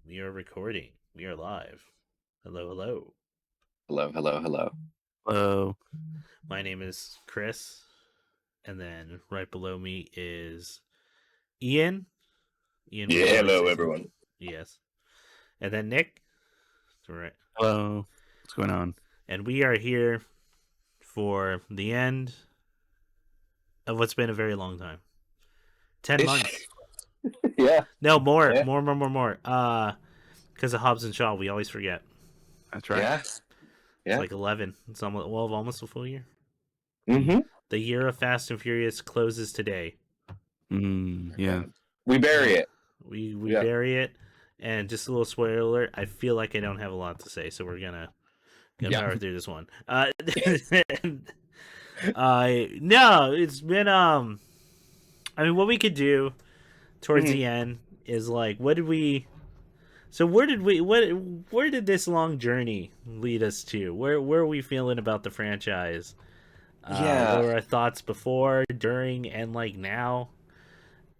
We are recording. We are live. Hello, hello. Hello, hello, hello. Hello. My name is Chris, and then right below me is Ian. Ian, would you like to Hello, say everyone. something? Yes. And then Nick. All right. Hello. What's going on? And we are here for the end of what's been a very long time. 10 months. Yeah. No, more. Yeah. More. Because of Hobbs and Shaw, we always forget. That's right. Yeah. It's Yeah. like 11. It's almost a full year. Mm-hmm. The year of Fast and Furious closes today. Yeah. We bury it. We Yeah. bury it, and just a little spoiler alert. I feel like I don't have a lot to say, so we're gonna power through this one. No, it's been I mean, what we could do towards the end is like, what did we? So where did this long journey lead us to? Where are we feeling about the franchise? What were our thoughts before, during, and like now?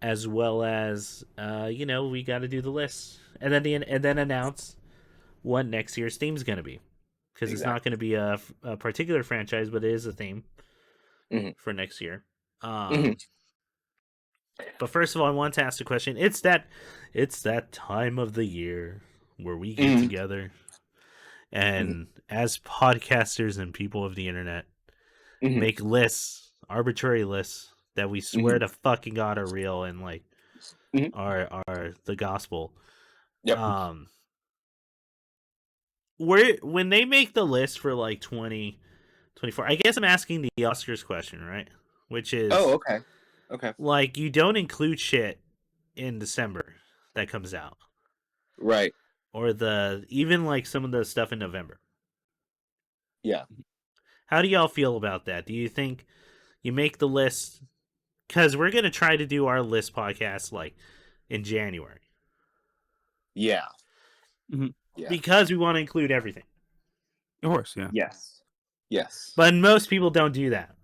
As well as we got to do the list and then announce what next year's theme is going to be, because it's not going to be a particular franchise, but it is a theme for next year. But first of all, I want to ask a question. It's that time of the year where we get together and as podcasters and people of the internet make lists, arbitrary lists that we swear to fucking God are real and like are the gospel. Yep. When they make the list for like 2024, I guess I'm asking the Oscars question, right? Which is, okay. Like, you don't include shit in December that comes out, Right. or even like some of the stuff in November. Yeah. How do y'all feel about that? Do you think you make the list? Because we're gonna try to do our list podcast like in January. Yeah. Yeah. Because we want to include everything. Of course, yeah. Yes. But most people don't do that.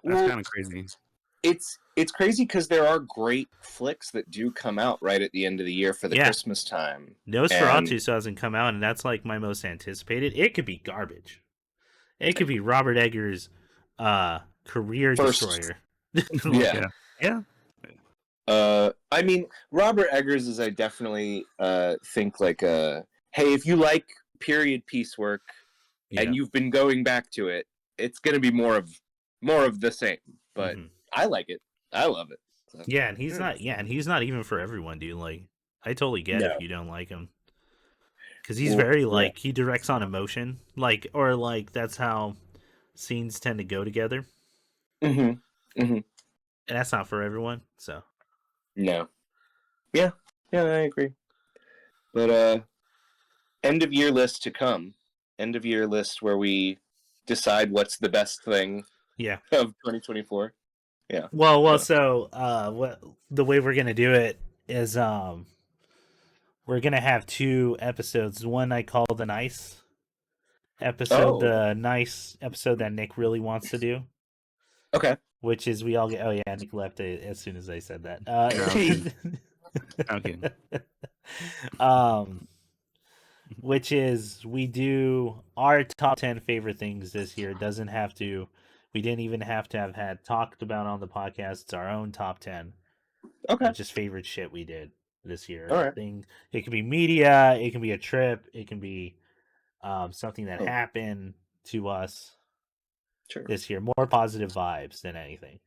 That's kind of crazy. It's crazy because there are great flicks that do come out right at the end of the year for the Christmas time. Nosferatu still hasn't come out, and that's like my most anticipated. It could be garbage. It could be Robert Eggers' career destroyer. Yeah. I mean, Robert Eggers is, I definitely think like hey, if you like period piece work and you've been going back to it, it's gonna be more of the same. But I like it. I love it. So. Yeah, and he's not. Yeah, and he's not even for everyone, dude. Like, I totally get if you don't like him, because he's very like he directs on emotion, like, or like that's how scenes tend to go together. And that's not for everyone. So. No. Yeah, I agree. But end of year list to come. End of year list where we decide what's the best thing. Of 2024. Yeah. Well. So, what the way we're gonna do it is, we're gonna have 2 episodes. One I call the nice episode, the nice episode that Nick really wants to do. Okay. Which is we all get. Oh yeah, Nick left as soon as I said that. Okay. Which is we do our top 10 favorite things this year. It doesn't have to. We didn't even have to have had talked about on the podcast. It's our own top 10. Okay. Just favorite shit we did this year. All right. It can be media. It can be a trip. It can be something that happened to us this year. More positive vibes than anything.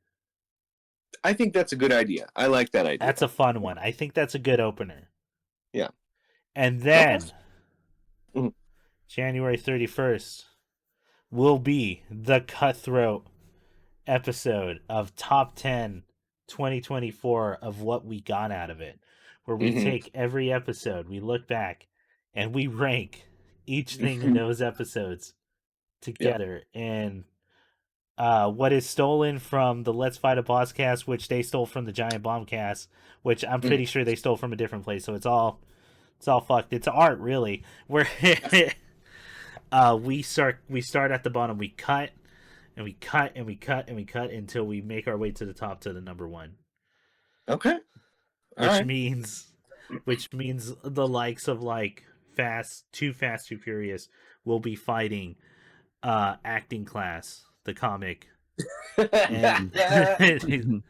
I think that's a good idea. I like that idea. That's a fun one. I think that's a good opener. Yeah. And then January 31st will be the Cutthroat episode of Top 10 2024 of what we got out of it, where we take every episode, we look back, and we rank each thing in those episodes together. And what is stolen from the Let's Fight a Boss cast, which they stole from the Giant Bomb cast, which I'm pretty sure they stole from a different place. So it's all fucked. It's art, really. Where we start at the bottom, we cut and we cut and we cut and we cut until we make our way to the top, to the number 1. Okay. Which means which means the likes of like Too Fast, Too Furious will be fighting Acting Class, the comic, and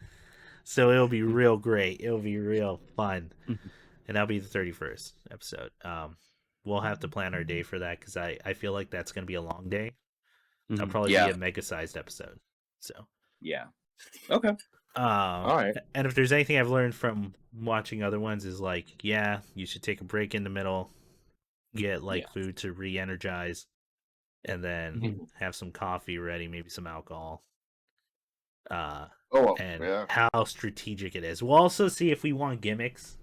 so it'll be real great. It'll be real fun, and that'll be the 31st episode. We'll have to plan our day for that because I feel like that's gonna be a long day. That'll probably be a mega sized episode. So yeah, okay. All right. And if there's anything I've learned from watching other ones is like, yeah, you should take a break in the middle, get like food to re-energize, and then have some coffee ready, maybe some alcohol. And how strategic it is. We'll also see if we want gimmicks.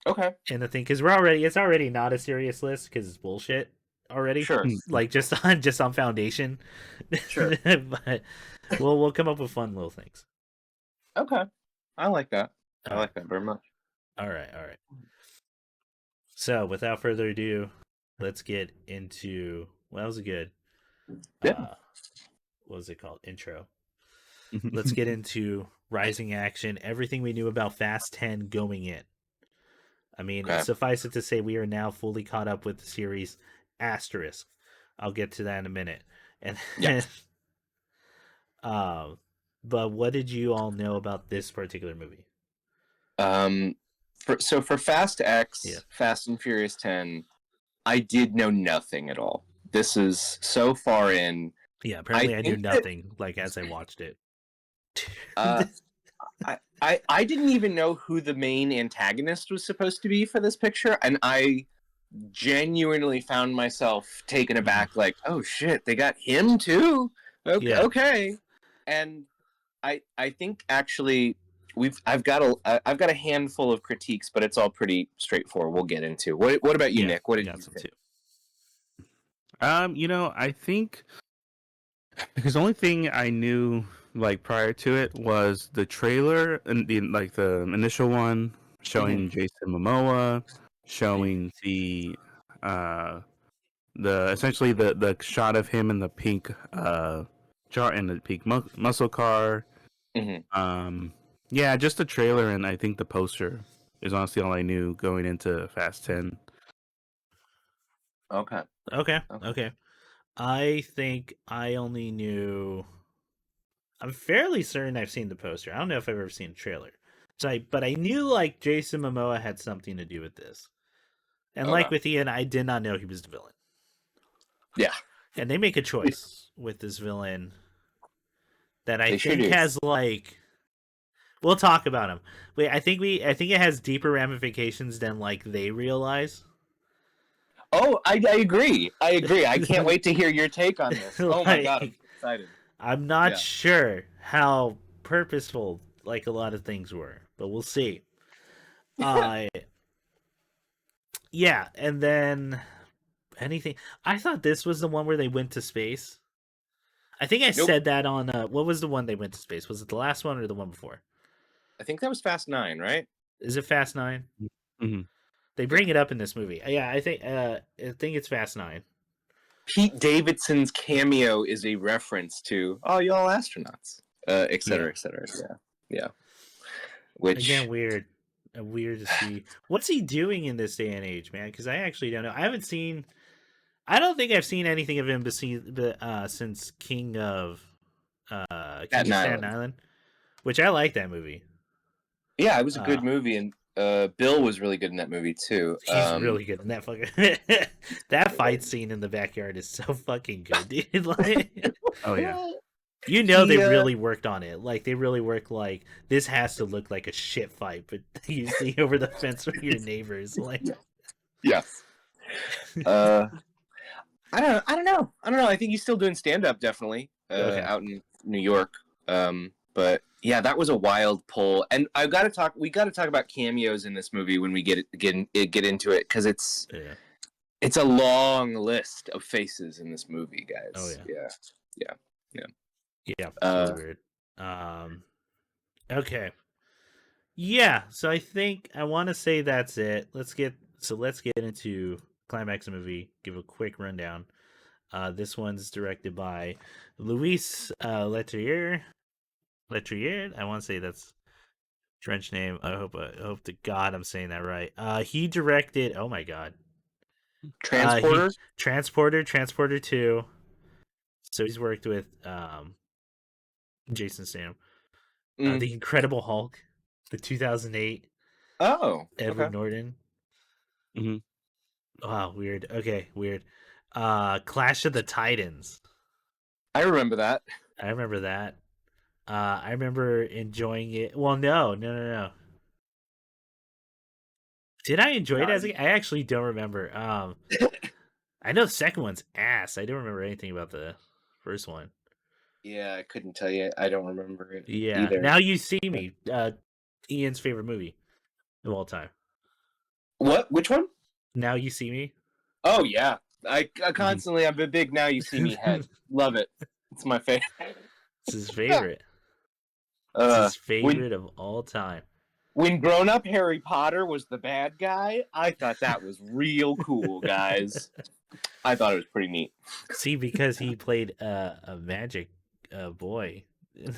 Okay. And the thing, because it's already not a serious list because it's bullshit already. Sure. Like just on foundation. Sure. But we'll come up with fun little things. Okay. I like that. I like that very much. All right. So, without further ado, let's get into... Well, that was a good... Yeah. What was it called? Intro. Let's get into Rising Action, everything we knew about Fast 10 going in. I mean, suffice it to say, we are now fully caught up with the series Asterisk. I'll get to that in a minute. And but what did you all know about this particular movie? For Fast X, Fast and Furious 10, I did know nothing at all. This is so far in. Yeah, apparently I knew nothing as I watched it. I didn't even know who the main antagonist was supposed to be for this picture, and I genuinely found myself taken aback, like, oh shit, they got him too? Okay. And I think actually I've got a handful of critiques, but it's all pretty straightforward. We'll get into. What about you, Nick? What did you think? I think because the only thing I knew like prior to it was the trailer and the initial one showing Jason Momoa, showing the essentially the shot of him in the pink muscle car. Just the trailer, and I think the poster is honestly all I knew going into Fast 10. Okay. I think I only knew... I'm fairly certain I've seen the poster. I don't know if I've ever seen a trailer. But I knew like Jason Momoa had something to do with this. And like with Ian, I did not know he was the villain. Yeah. And they make a choice with this villain that I think has like... We'll talk about him. Wait, I think it has deeper ramifications than like they realize. Oh, I agree. I can't wait to hear your take on this. Oh my god, I'm excited. I'm not sure how purposeful like a lot of things were, but we'll see. Yeah, and then anything. I thought this was the one where they went to space. I think I said that on what was the one they went to space? Was it the last one or the one before? I think that was Fast 9, right? Is it Fast 9? Mm-hmm. They bring it up in this movie. Yeah, I think it's Fast 9. Pete Davidson's cameo is a reference to y'all astronauts, et cetera, et cetera. Yeah. Which again, weird to see. What's he doing in this day and age, man? Because I actually don't know. I don't think I've seen anything of him since King of Staten Island, which I like that movie. Yeah, it was a good movie, and Bill was really good in that movie too. He's really good in that fucking that fight scene in the backyard is so fucking good, dude. Like, oh yeah, they really worked on it. Like they really worked. Like this has to look like a shit fight, but you see over the fence with your neighbors. Like, yes. I don't know. I think he's still doing stand up, definitely, out in New York. But yeah, that was a wild pull, and we got to talk about cameos in this movie when we get into it, because it's a long list of faces in this movie, guys. Oh yeah. Really weird. Okay. Yeah, so I think I want to say that's it. Let's get into climax of the movie. Give a quick rundown. This one's directed by Luis Leterrier. I want to say that's French name. I hope to God I'm saying that right. He directed. Oh my God. He Transporter. Transporter 2. So he's worked with Jason Statham. The Incredible Hulk, the 2008 Oh, Edward okay. Norton. Mm-hmm. Wow, weird. Okay, weird. Clash of the Titans. I remember that. I remember that. I remember enjoying it. Well, no. Did I enjoy it God. I actually don't remember. I know the second one's ass. I don't remember anything about the first one. Yeah, I couldn't tell you. I don't remember it Yeah. either. Now You See Me. Ian's favorite movie of all time. What? Which one? Now You See Me. Oh yeah, I constantly. I'm a big Now You See Me head. Love it. It's my favorite. It's his favorite. It's his When favorite of all time. grown up Harry Potter was the bad guy, I thought that was real cool, guys. I thought it was pretty neat. See, because he played a magic boy.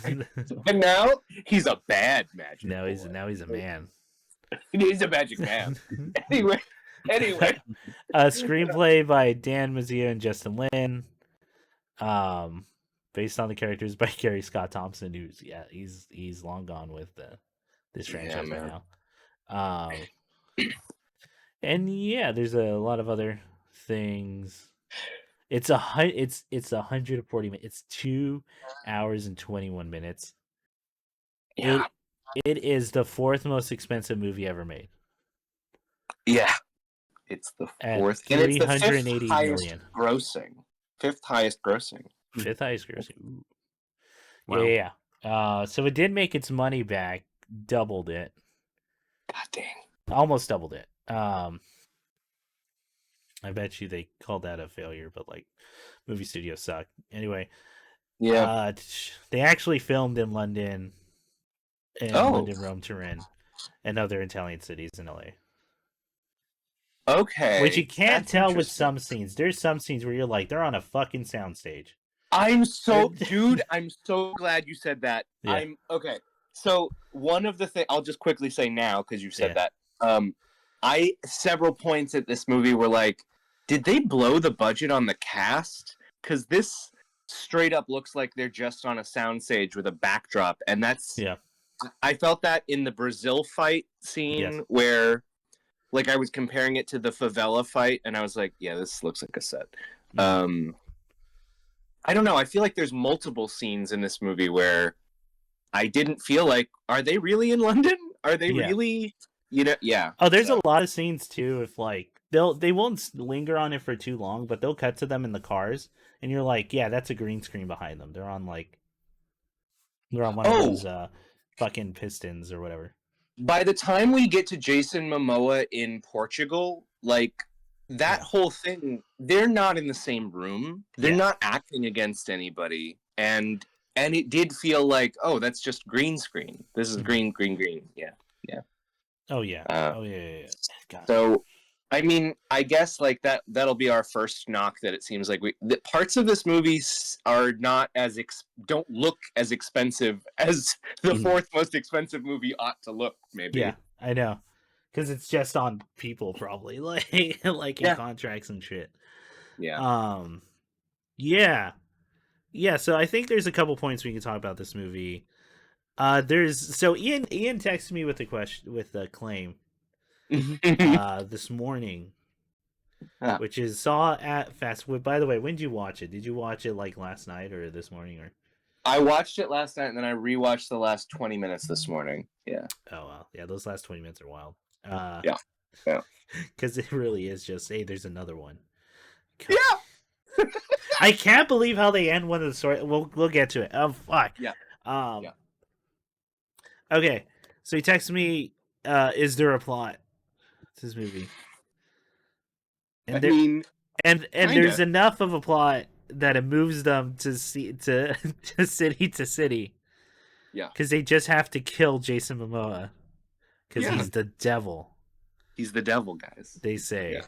And now he's a bad magic boy. Now he's a man. He's a magic man. Anyway. A screenplay by Dan Mazzio and Justin Lin. Based on the characters by Gary Scott Thompson, who's he's long gone with this franchise right now. And yeah, there's a lot of other things. It's 140 minutes. It's 2 hours and 21 minutes. Yeah. It is the fourth most expensive movie ever made. Yeah. It's the fourth. At $380 million. Grossing. Fifth highest grossing. Fifth highest grossing. Ooh. Wow. Yeah. So it did make its money back, doubled it. God dang. Almost doubled it. I bet you they called that a failure, but like movie studios suck. Anyway. Yeah. They actually filmed in London, London, Rome, Turin, and other Italian cities in LA. Okay. Which you can't tell with some scenes. There's some scenes where you're like, they're on a fucking soundstage. Dude, I'm so glad you said that. Yeah. Okay. So one of the things I'll just quickly say now because you said that. Several points at this movie were like, did they blow the budget on the cast? Because this straight up looks like they're just on a soundstage with a backdrop, and that's I felt that in the Brazil fight scene where, like, I was comparing it to the favela fight, and I was like, yeah, this looks like a set. I don't know. I feel like there's multiple scenes in this movie where I didn't feel like, are they really in London? Are they really, yeah. Oh, there's a lot of scenes too. If like they won't linger on it for too long, but they'll cut to them in the cars, and you're like, yeah, that's a green screen behind them. They're on one of those fucking pistons or whatever. By the time we get to Jason Momoa in Portugal, like that whole thing, they're not in the same room. They're not acting against anybody, and it did feel like, oh, that's just green screen. This is green. Yeah. Oh yeah. Yeah. God. So, I mean, I guess like that'll be our first knock. That it seems like the parts of this movie are not don't look as expensive as the fourth most expensive movie ought to look. Maybe. Yeah, I know, because it's just on people probably like in contracts and shit. Yeah. Yeah. So I think there's a couple points we can talk about this movie. Ian texted me with a claim this morning, which is Saw at Fast Food. By the way, when did you watch it? Did you watch it like last night or this morning or? I watched it last night and then I rewatched the last 20 minutes this morning. Yeah. Oh wow, yeah, those last 20 minutes are wild. Yeah. Because it really is just, hey, there's another one. God. Yeah. I can't believe how they end one of the story. We'll get to it. Oh fuck. Yeah. Okay, so he texted me. Is there a plot to this movie? And there's enough of a plot that it moves them to city to city. Yeah. Because they just have to kill Jason Momoa. Because he's the devil. He's the devil, guys. They say. Yeah.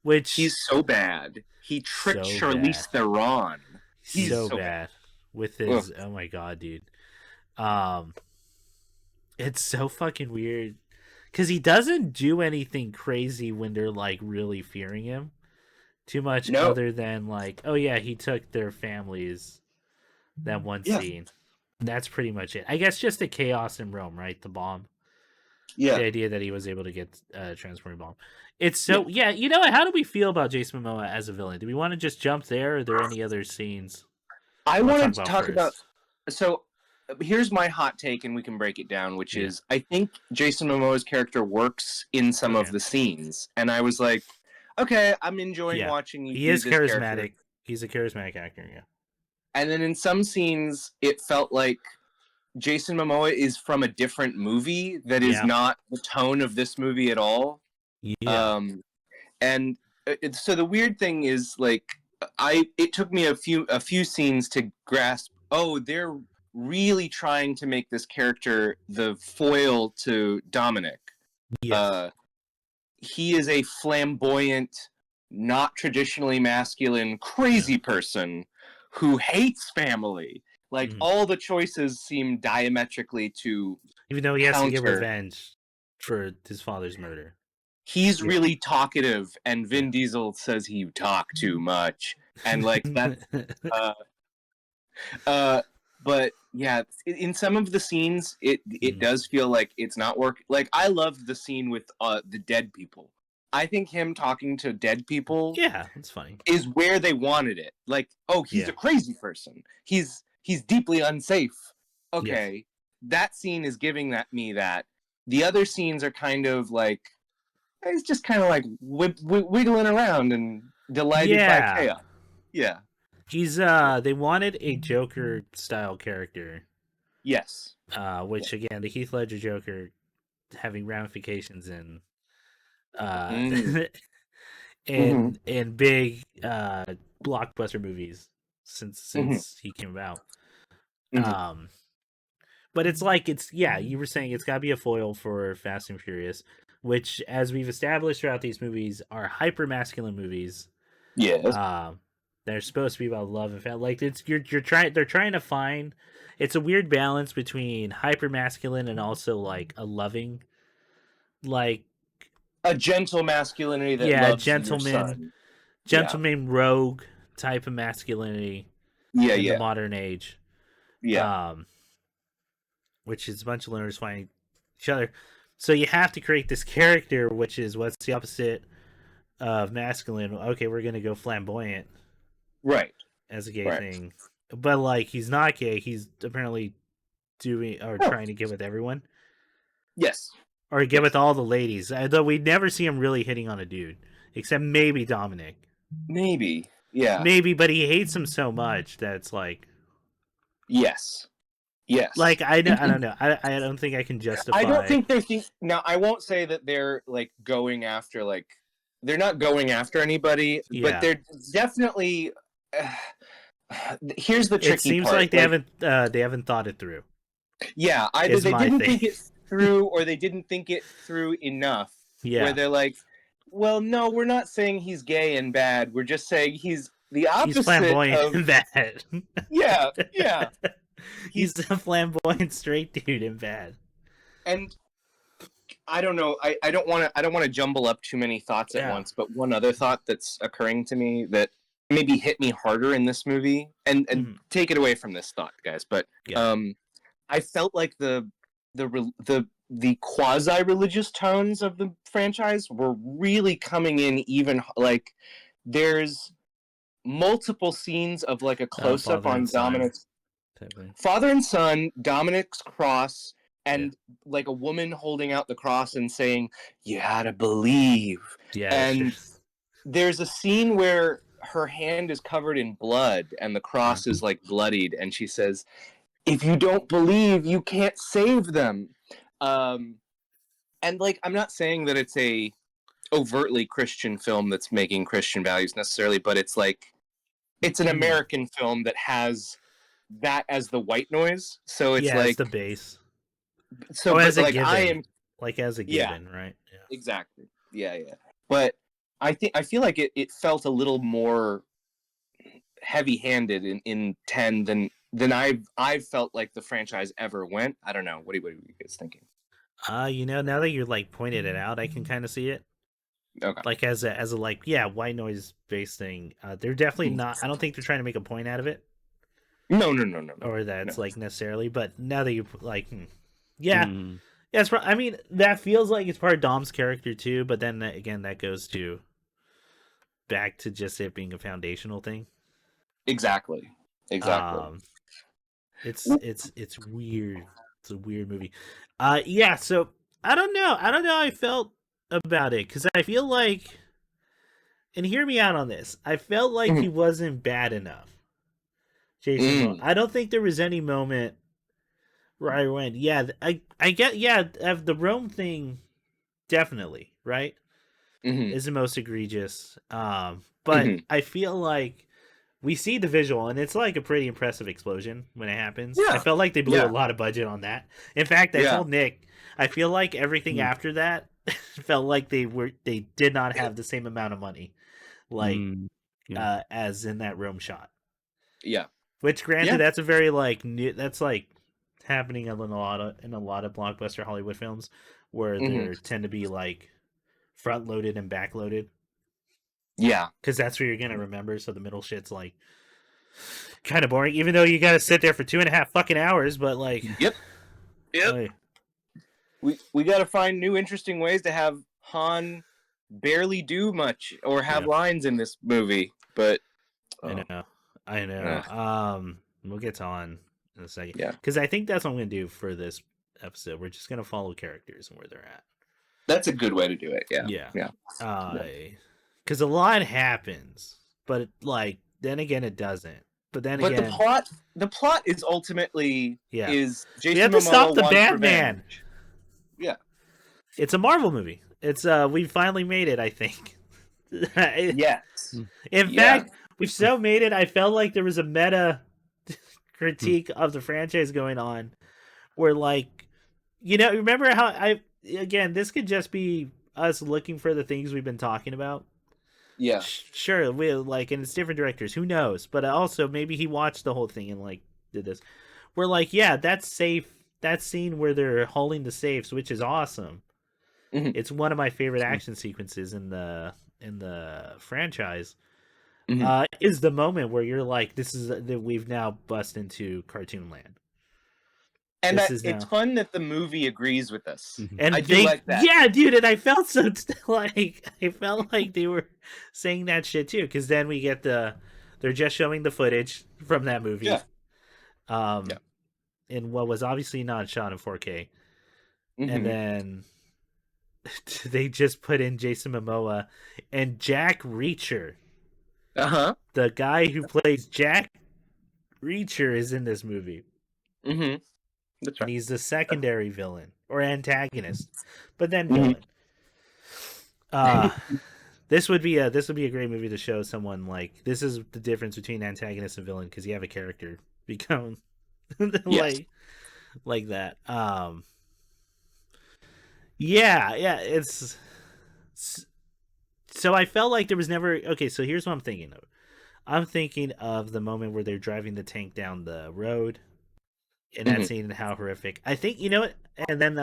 Which he's so bad. He tricked Charlize Theron. He's so bad with his. Oh my god, dude. It's so fucking weird because he doesn't do anything crazy when they're like really fearing him too much, No, other than like, oh yeah, he took their families. That one yeah, scene. That's pretty much it. I guess just the chaos in Rome, right? The bomb. yeah, The idea that he was able to get transporting bomb. It's yeah. so yeah. You know what? How do we feel about Jason Momoa as a villain? Do we want to just jump there? Or are there any other scenes I you want to talk wanted to about talk about. first? So here's my hot take, and we can break it down. Which Yeah. is, I think Jason Momoa's character works in some Okay. of the scenes, and I was like, okay, I'm enjoying Yeah. watching you He do is this character. charismatic. He's a charismatic actor. Yeah. And then in some scenes, it felt like Jason Momoa is from a different movie that is Yeah. not the tone of this movie at all. Yeah. Um, and so the weird thing is, like, it took me a few scenes to grasp. Oh, they're really trying to make this character the foil to Dominic. Yes. Uh, he is a flamboyant, not traditionally masculine, crazy person who hates family. Like, Mhm. all the choices seem diametrically to Even though he has to get counter. revenge for his father's murder. He's Yeah. really talkative, and Vin Diesel says he talk too much, and like that. Uh, but yeah, in some of the scenes, it does feel like it's not work. Like, I loved the scene with the dead people. I think him talking to dead people Yeah, that's funny. is where they wanted it. Like, oh, he's Yeah. a crazy person. He's deeply unsafe. Yes. Okay, that scene is giving me that. The other scenes are kind of like, he's just kind of like wiggling around and delighted by Yeah. chaos. Yeah. He's they wanted a Joker style character. Yes. Which again, the Heath Ledger Joker having ramifications in Mm. Mm-hmm. in big blockbuster movies Mm-hmm. since he came out. Mm-hmm. But it's like you were saying it's gotta be a foil for Fast and Furious, which as we've established throughout these movies are hyper masculine movies. Yes. They're supposed to be about love and family. Like they're trying to find it's a weird balance between hyper masculine and also like a loving, like A gentle masculinity that loves your gentleman son. Yeah. rogue type of masculinity Yeah. in the Yeah. modern age. Yeah. Um which is a bunch of learners finding each other. So you have to create this character which is what's the opposite of masculine. Okay, we're gonna go flamboyant Right. as a gay Right. thing. But like he's not gay, he's apparently doing or Oh. trying to get with everyone. Yes. Or get with all the ladies. Though we never see him really hitting on a dude. Except maybe Dominic. Maybe. Yeah. Maybe, but he hates him so much that it's like Yes. Yes. like I don't know. I don't think I can justify. I don't think they think now. I won't say that they're like going after like they're not going after anybody, but they're definitely. Here's the tricky It seems part. like they haven't thought it through. Yeah, either they didn't think it through, or they didn't think it through enough. Yeah, where they're like, well, no, we're not saying he's gay and bad. We're just saying he's the opposite. He's flamboyant of and bad. Yeah, yeah. He's a flamboyant straight dude and bad. And I don't know. I don't want to jumble up too many thoughts at once. But one other thought that's occurring to me that maybe hit me harder in this movie, and take it away from this thought, guys. But I felt like the quasi-religious tones of the franchise were really coming in. Even like there's multiple scenes of like a close-up on Dominic's father and son, Dominic's cross, and like a woman holding out the cross and saying, "You gotta believe." Yeah, and there's a scene where her hand is covered in blood and the cross is like bloodied, and she says, "If you don't believe, you can't save them." And like, I'm not saying that it's a overtly Christian film that's making Christian values necessarily, but it's like it's an American film that has that as the white noise. So it's like it's the base. So but as a like given. I am like as a given, right? Yeah. Exactly. Yeah. But I feel like it felt a little more heavy-handed in 10 than I've felt like the franchise ever went. I don't know. What are you guys thinking? Now that you're like pointed it out, I can kind of see it. Okay. Like as a like, yeah, white noise based thing. They're definitely not. I don't think they're trying to make a point out of it, No. or that's No. like necessarily. But now that you like, yeah, Mm. yeah, I mean, that feels like it's part of Dom's character too. But then again, that goes to back to just it being a foundational thing. Exactly. Um, it's weird. It's a weird movie. Yeah. So I don't know. I don't know how I felt about it because I feel like, and hear me out on this. I felt like he Mhm. wasn't bad enough. Jason Momoa. Mm. I don't think there was any moment where I went, yeah, I get, yeah, the Rome thing definitely right Mhm. is the most egregious. But Mhm. I feel like we see the visual and it's like a pretty impressive explosion when it happens. I Yeah. felt like they blew a Yeah. lot of budget on that. In fact, I Yeah. told Nick, I feel like everything Mm. after that felt like they did not have the same amount of money, like Mm. Yeah. as in that Rome shot. Yeah. Which, granted, Yeah. that's a very like new. That's like happening in a lot of blockbuster Hollywood films, where Mhm. they tend to be like front loaded and back loaded, Yeah. because that's where you're gonna remember. So the middle shit's like kind of boring, even though you got to sit there for 2.5 fucking hours. But like, Yep. Yep. like, We got to find new interesting ways to have Han barely do much or have yeah, lines in this movie, but I know, I know. uh, We'll get to on in a second yeah. because I think that's what I'm gonna do for this episode. We're just gonna follow characters and where they're at. That's a good way to do it. Yeah. Yeah. Yeah. Because a lot happens, but like then again, it doesn't. But then But again, the plot is ultimately yeah, is we have Jason to stop Momoa the wants Batman. revenge. Yeah. It's a Marvel movie. It's we finally made it. I think. Yes. In Yeah. fact, we've so made it. I felt like there was a meta Mm. critique of the franchise going on, where like, remember how again, this could just be us looking for the things we've been talking about. Yeah. Sure, we like, and it's different directors. Who knows? But also, maybe he watched the whole thing and like did this. We're like, yeah, that's safe. That scene where they're hauling the safes, which is awesome. Mhm. It's one of my favorite action sequences in the franchise. Mhm. Is the moment where you're like, this is that we've now bust into cartoon land. And This is it's now. fun that the movie agrees with us. Mhm. And I do they, like that. yeah, dude, and I felt so like I felt like they were saying that shit too, because then we get they're just showing the footage from that movie, Yeah. um, in what was obviously not shot in 4K, and Mhm. then they just put in Jason Momoa and Jack Reacher, Uh-huh. the guy who plays Jack Reacher, is in this movie, Mhm. That's and right. he's the secondary villain or antagonist, but then Mhm. villain. Uh this would be a great movie to show someone like this is the difference between antagonist and villain because you have a character become Yes. like that. Yeah, so I felt like there was never okay. So here's what I'm thinking of. I'm thinking of the moment where they're driving the tank down the road in that Mhm. scene and how horrific. I think you know what, and then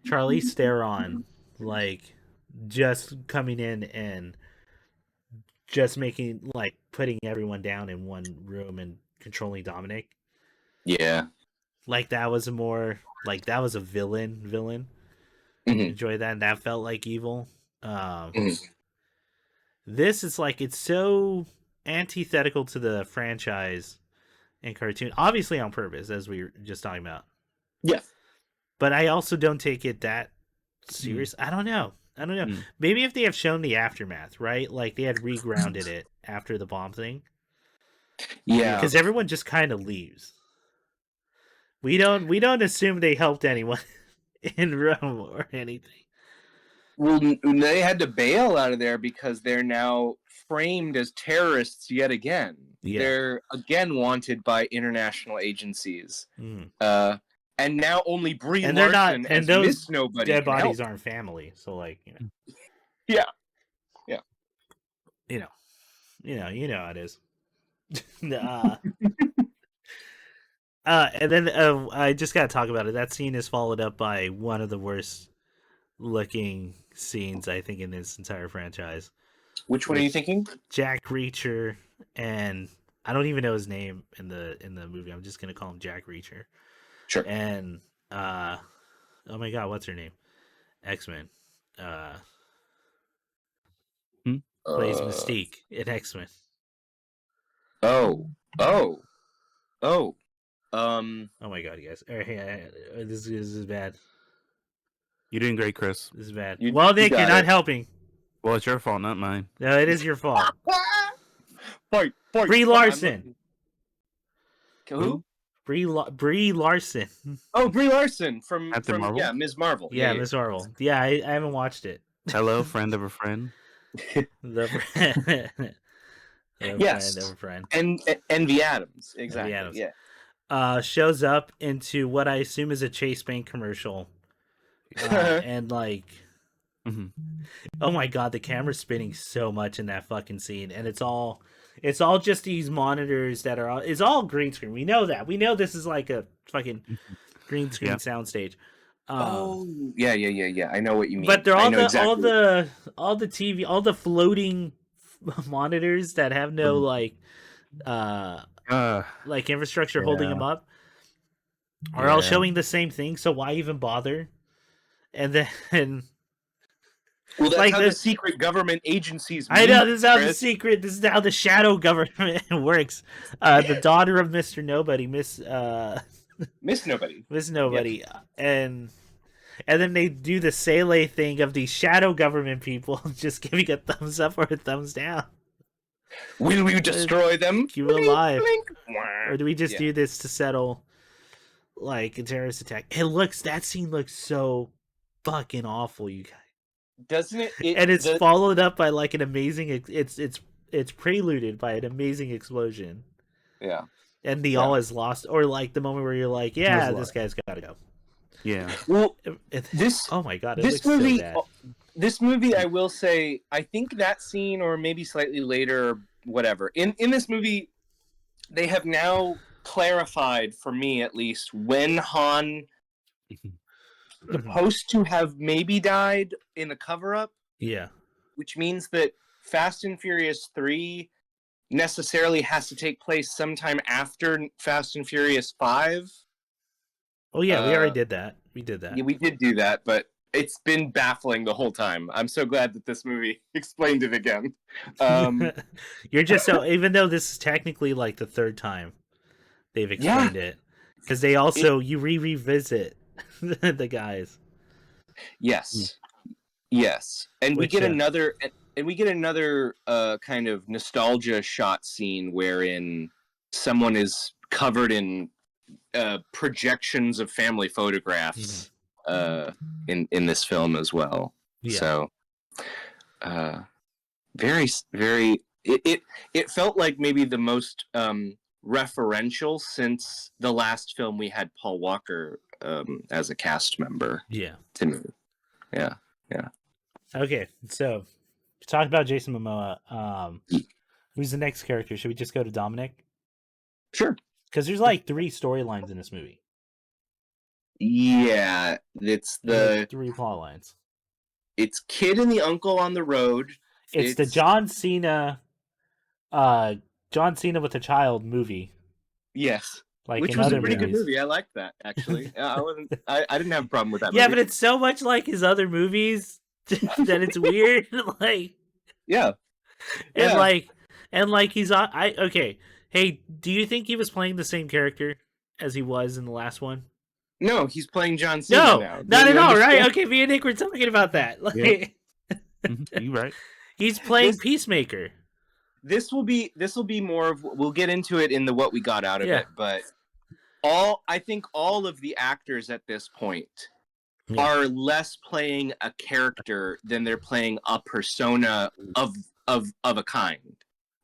Charlize Theron like just coming in and just making like putting everyone down in one room and controlling Dominic. Yeah. Like that was a more like that was a villain. Mhm. Enjoy that, and that felt like evil. Um, Mhm. this is like it's so antithetical to the franchise and cartoon, obviously on purpose, as we were just talking about. Yeah. But I also don't take it that Mm. serious. I don't know. I don't know. Mm. Maybe if they have shown the aftermath, right? Like they had regrounded it after the bomb thing, Yeah. because everyone just kind of leaves. We don't assume they helped anyone in Rome or anything. Well, they had to bail out of there because they're now framed as terrorists yet again. Yeah. They're again wanted by international agencies. Mm. And now only Brie And they're not, Larson and as those Miss Nobody dead can help. bodies aren't family. So like, Yeah. you know how it is. uh, And then I just gotta talk about it. That scene is followed up by one of the worst looking scenes I think in this entire franchise. Which one are you thinking? Jack Reacher, and I don't even know his name in the movie. I'm just gonna call him Jack Reacher. Sure. And oh my god, what's her name? X-Men. Plays Mystique in X-Men. Oh my god, you guys. This is bad. You're doing great, Chris. This is bad. You Nick, you're not helping. Well, it's your fault, not mine. No, it is your fault. Fight. Brie Larson. Who? Brie Larson. Oh, Brie Larson from Marvel? Yeah, Ms. Marvel. Yeah, Ms. Marvel. Yeah, I haven't watched it. Hello, friend of a friend. The friend. Yes. Friend of a friend. And the Addams. Exactly. Addams. Yeah. Shows up into what I assume is a Chase Bank commercial. And like, oh my god, the camera's spinning so much in that fucking scene, and it's all just these monitors that are it's all green screen. We know that. We know this is like a fucking green screen soundstage. Yeah. I know what you mean. But they're all the TV, all the floating monitors that have no like infrastructure holding them up are all showing the same thing. So why even bother? And then, well, that's how the secret government agencies. I know this is how This is how the shadow government works. The daughter of Mr. Nobody, Miss Nobody, yes. and then they do the Sele thing of these shadow government people just giving a thumbs up or a thumbs down. Will we destroy them? Keep them alive, or do we just do this to settle like a terrorist attack? That scene looks so fucking awful, you guys. Doesn't it? And it's followed up by like an amazing. It's preluded by an amazing explosion. Yeah. And the all is lost, or like the moment where you're like, yeah, this guy's gotta go. Yeah. Well, oh my god, this movie. So bad. This movie, I will say, I think that scene, or maybe slightly later, whatever. In this movie, they have now clarified, for me at least, when Han supposed to have maybe died in a cover-up. Yeah. Which means that Fast and Furious 3 necessarily has to take place sometime after Fast and Furious 5. Oh yeah, we already did that. We did that. Yeah, we did do that, but it's been baffling the whole time. I'm so glad that this movie explained it again. You're just so, even though this is technically like the third time they've explained it, because they also you revisit the guys. Yes, and we get another kind of nostalgia shot scene wherein someone is covered in projections of family photographs in this film as well. So very it felt like maybe the most referential since the last film we had Paul Walker as a cast member. To me. Yeah. Okay, so talk about Jason Momoa. Who's the next character? Should we just go to Dominic? Sure. Because there's like 3 storylines in this movie. Yeah, it's the 3 plot lines. It's Kid and the Uncle on the road. It's the John Cena with a child movie. Yes. Like which was a pretty good movie. I liked that, actually. I didn't have a problem with that movie. Yeah, but it's so much like his other movies that it's weird. Like, and like he's on. Okay. Hey, do you think he was playing the same character as he was in the last one? No, he's playing John Cena now. No, not at all, right? Okay, me and Nick were talking about that. Like, you right. He's playing Peacemaker. This will be more of, we'll get into it in the what we got out of it, but I think all of the actors at this point are less playing a character than they're playing a persona of a kind.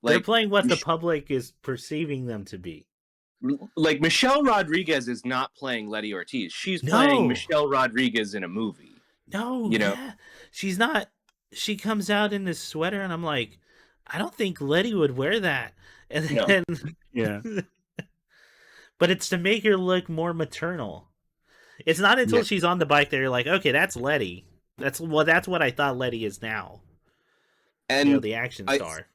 Like, they're playing what the public is perceiving them to be. Like, Michelle Rodriguez is not playing Letty Ortiz. She's playing Michelle Rodriguez in a movie. No, she's not. She comes out in this sweater, and I'm like, I don't think Letty would wear that. And then, but it's to make her look more maternal. It's not until she's on the bike that you're like, okay, that's Letty. That's what I thought Letty is now. And the action star.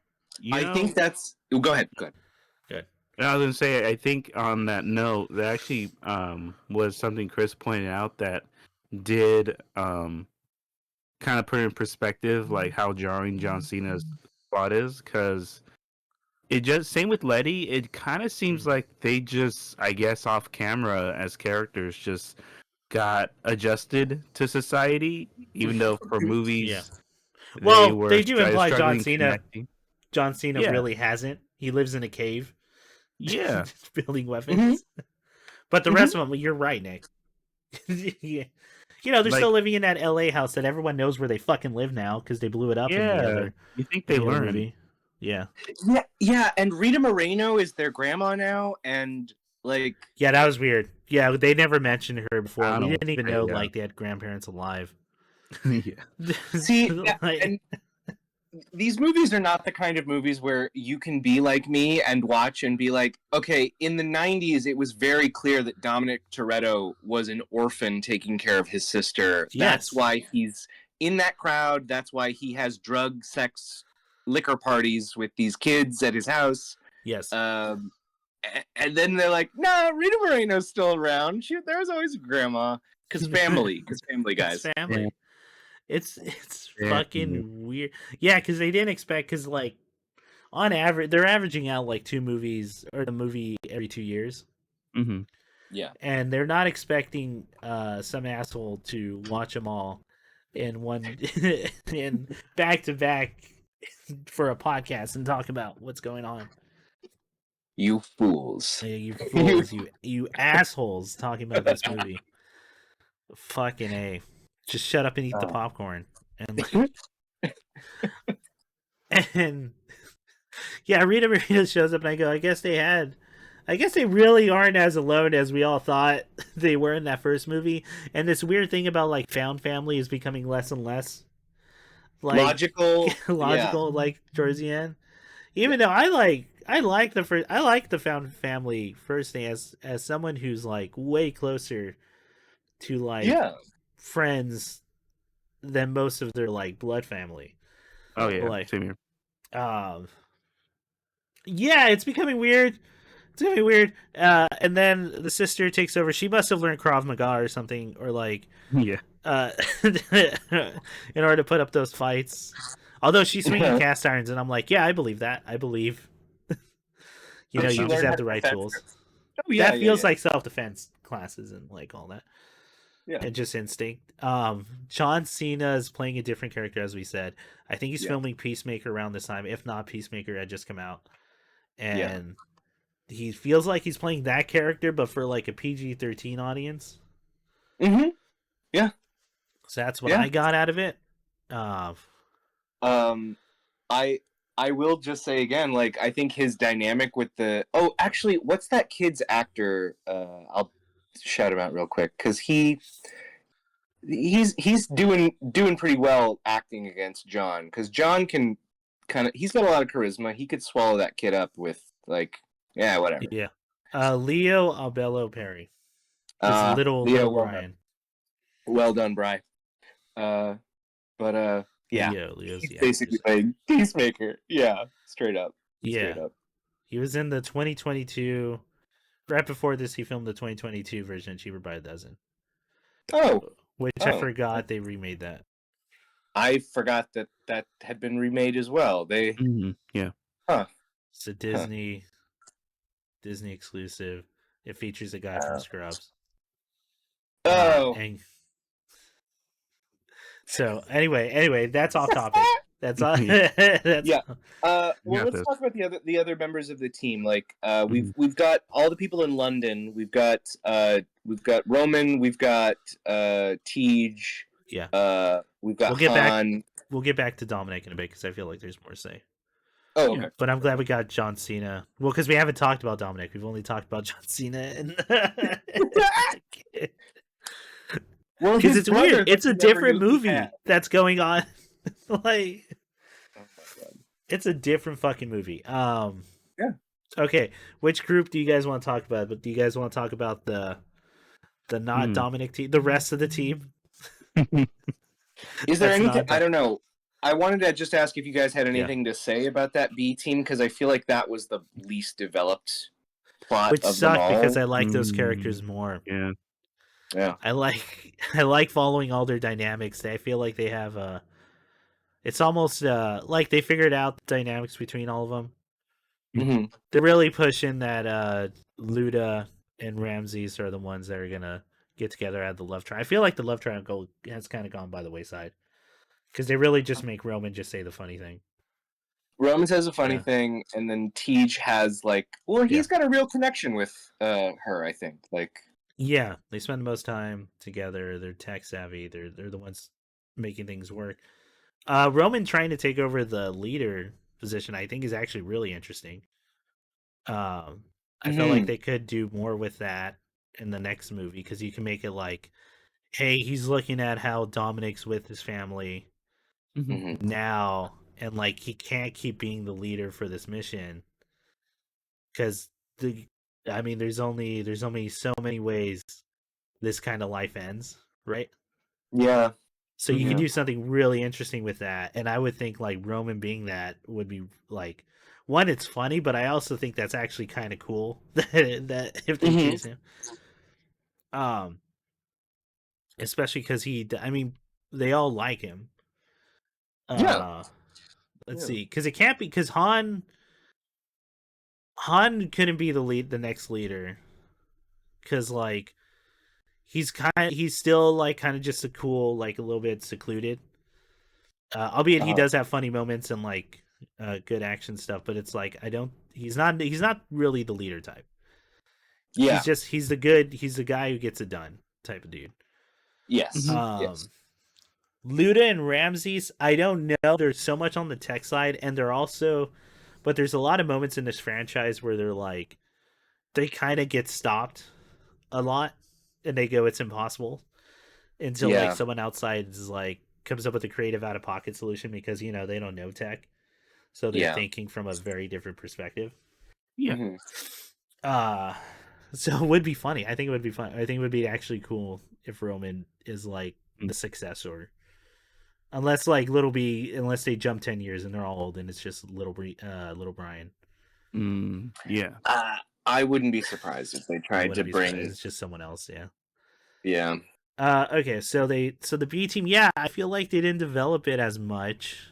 I think that's. Go ahead. Good. I was gonna say, I think on that note, that actually was something Chris pointed out that did kind of put in perspective like how jarring John Cena's plot is, because it just same with Letty. It kind of seems like they just, I guess, off camera as characters, just got adjusted to society, even though for movies, well, they do imply John Cena Yeah. really hasn't. He lives in a cave. Yeah. Building weapons. But the rest of them, you're right, Nick. Yeah. You know, they're still living in that LA house that everyone knows where they fucking live now because they blew it up in the other. You think they learned? Movie. Yeah. Yeah, and Rita Moreno is their grandma now, and like. Yeah, that was weird. Yeah, they never mentioned her before. We didn't even know like they had grandparents alive. Yeah. See, and these movies are not the kind of movies where you can be like me and watch and be like, okay, in the 90s, it was very clear that Dominic Toretto was an orphan taking care of his sister. Yes. That's why he's in that crowd. That's why he has drug, sex, liquor parties with these kids at his house. Yes. And then they're like, nah, Rita Moreno's still around. There's always a grandma. Because family, guys. It's family. Yeah. It's fucking weird. Yeah, because they didn't expect, because like on average they're averaging out like 2 movies or the movie every 2 years. Mm-hmm. Yeah, and they're not expecting some asshole to watch them all in one in back to back for a podcast and talk about what's going on. You fools! Yeah, you fools! you assholes! Talking about this movie. Fucking A. Just shut up and eat the popcorn. And yeah, Rita Moreno shows up and I go, I guess they really aren't as alone as we all thought they were in that first movie. And this weird thing about like found family is becoming less and less like logical, like towards the end. Even though I like the found family first thing as someone who's like way closer to like friends than most of their like blood family. Oh yeah, like, same here. Yeah, it's becoming weird. And then the sister takes over. She must have learned Krav Maga or something, or like in order to put up those fights. Although she's swinging cast irons, and I'm like, yeah, I believe that. I believe. You just have the right tools. Oh, yeah, that feels like self-defense classes and like all that. Yeah. And just instinct. John Cena is playing a different character, as we said. I think he's filming Peacemaker around this time. If not, Peacemaker had just come out. And he feels like he's playing that character, but for like a PG-13 audience. Mm-hmm. Yeah. So that's what I got out of it. I will just say again, like, I think his dynamic with the... Oh, actually, what's that kid's actor? I'll shout him out real quick, because he's doing pretty well acting against John, because John can he's got a lot of charisma. He could swallow that kid up with, like, whatever. Yeah. Leo Albello Perry. Little Brian. Well done, Bri. Yeah, Leo's he's basically playing Peacemaker. Yeah, straight up. Straight up. He was in the 2022. Right before this, he filmed the 2022 version of Cheaper by a Dozen. Oh, which I forgot they remade that. I forgot that had been remade as well. They It's a Disney exclusive. It features a guy from Scrubs. So anyway, that's off topic. That's all. Well, let's talk about the other members of the team. Like, we've got all the people in London. We've got Roman. We've got Tej. Yeah. We've got Han. We'll get back to Dominic in a bit because I feel like there's more to say. Oh, okay. But I'm glad we got John Cena. Well, because we haven't talked about Dominic. We've only talked about John Cena. Well, because it's weird. It's a different movie that's going on. Like, it's a different fucking movie. Okay, which group do you guys want to talk about? But do you guys want to talk about the not Dominic team, the rest of the team? Is there That's anything? not. I don't know. I wanted to just ask if you guys had Yeah. anything to say about that B team, because I feel like that was the least developed plot Which of them sucked because I all. like those characters more. Yeah. Yeah. I like following all their dynamics. I feel like they have a. It's almost like they figured out the dynamics between all of them. hmm They're really pushing that Luda and Ramses are the ones that are gonna get together at the love triangle. I feel like the love triangle has kind of gone by the wayside because they really just make Roman just say the funny thing. Roman says a funny Yeah. thing, and then Tej has like, well, he's Yeah. got a real connection with her. I think like. Yeah, they spend the most time together. They're tech savvy. They're the ones making things work. Roman trying to take over the leader position, I think, is actually really interesting. I felt like they could do more with that in the next movie because you can make it like, hey, he's looking at how Dominic's with his family hmm now, and like he can't keep being the leader for this mission because I mean, there's only so many ways this kind of life ends, right? Yeah. So you could Yeah. do something really interesting with that, and I would think like Roman being that would be like one, it's funny, but I also think that's actually kind of cool that if they choose him, um, especially because I mean, they all like him. Yeah. Uh, let's Yeah. see, because it can't be because Han couldn't be the next leader, because like he's still like kind of just a cool like a little bit secluded. Albeit he Uh-huh. does have funny moments and like good action stuff, but it's like I don't. He's not really the leader type. Yeah. He's the guy who gets it done type of dude. Yes. Yes. Um, Luda and Ramses, I don't know. There's so much on the tech side, and they're also, but there's a lot of moments in this franchise where they're like, they kind of get stopped a lot, and they go, it's impossible until like Yeah. someone outside is like comes up with a creative out of pocket solution because they don't know tech. So they're Yeah. thinking from a very different perspective. Yeah. hmm Uh so it would be funny. I think it would be fun. I think it would be actually cool if Roman is like the successor. Unless like unless they jump 10 years and they're all old and it's just little Brian. Yeah. I wouldn't be surprised if they I tried to wouldn't be surprised. bring. It's just someone else, yeah. Yeah. Okay, so the B team, yeah, I feel like they didn't develop it as much.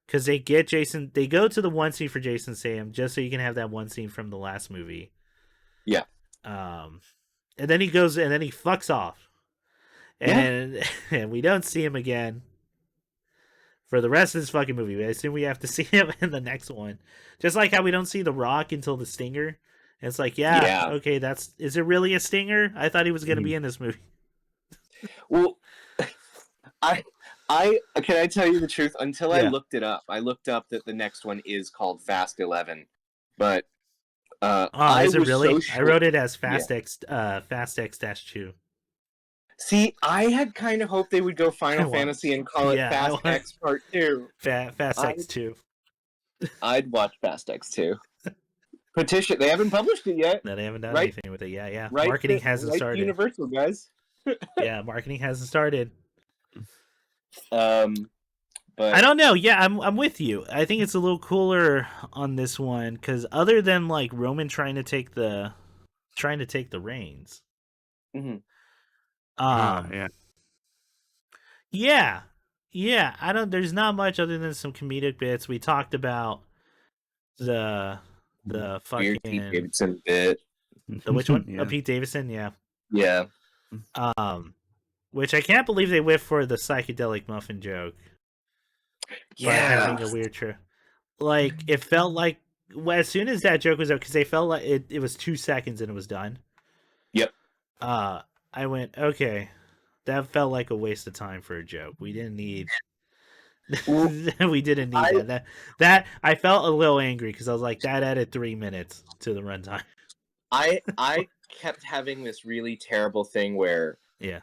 Because they get Jason, they go to the one scene for Jason Statham just so you can have that one scene from the last movie. Yeah. And then he goes and then he fucks off, Yeah. and we don't see him again for the rest of this fucking movie. I assume we have to see him in the next one, just like how we don't see The Rock until the Stinger. And it's like, yeah, okay, is it really a Stinger? I thought he was gonna be in this movie. Well, I can I tell you the truth? Until I looked it up, I looked up that the next one is called Fast 11, but is it really? I wrote it as Fast Yeah. Fast X-2. See, I had kind of hoped they would go Final Fantasy and call it Fast X Part 2. Fast X2. I'd watch Fast X2. Petition. They haven't published it yet. No, they haven't done anything with it. Yeah. Right. Marketing hasn't started. Universal guys. Yeah, marketing hasn't started. But I don't know. Yeah, I'm with you. I think it's a little cooler on this one because other than like Roman trying to take the reins. Mm-hmm. Yeah. I don't. There's not much other than some comedic bits. We talked about the fucking Pete Davidson bit. The which one? Yeah. Pete Davidson. Yeah. Yeah. Which I can't believe they whiffed for the psychedelic muffin joke. Yeah. Having a weird trip. Like it felt like as soon as that joke was out, because they felt like it was 2 seconds and it was done. Yep. I went, okay, that felt like a waste of time for a joke. We didn't need. We didn't need that. That I felt a little angry because I was like, that added 3 minutes to the runtime. I kept having this really terrible thing where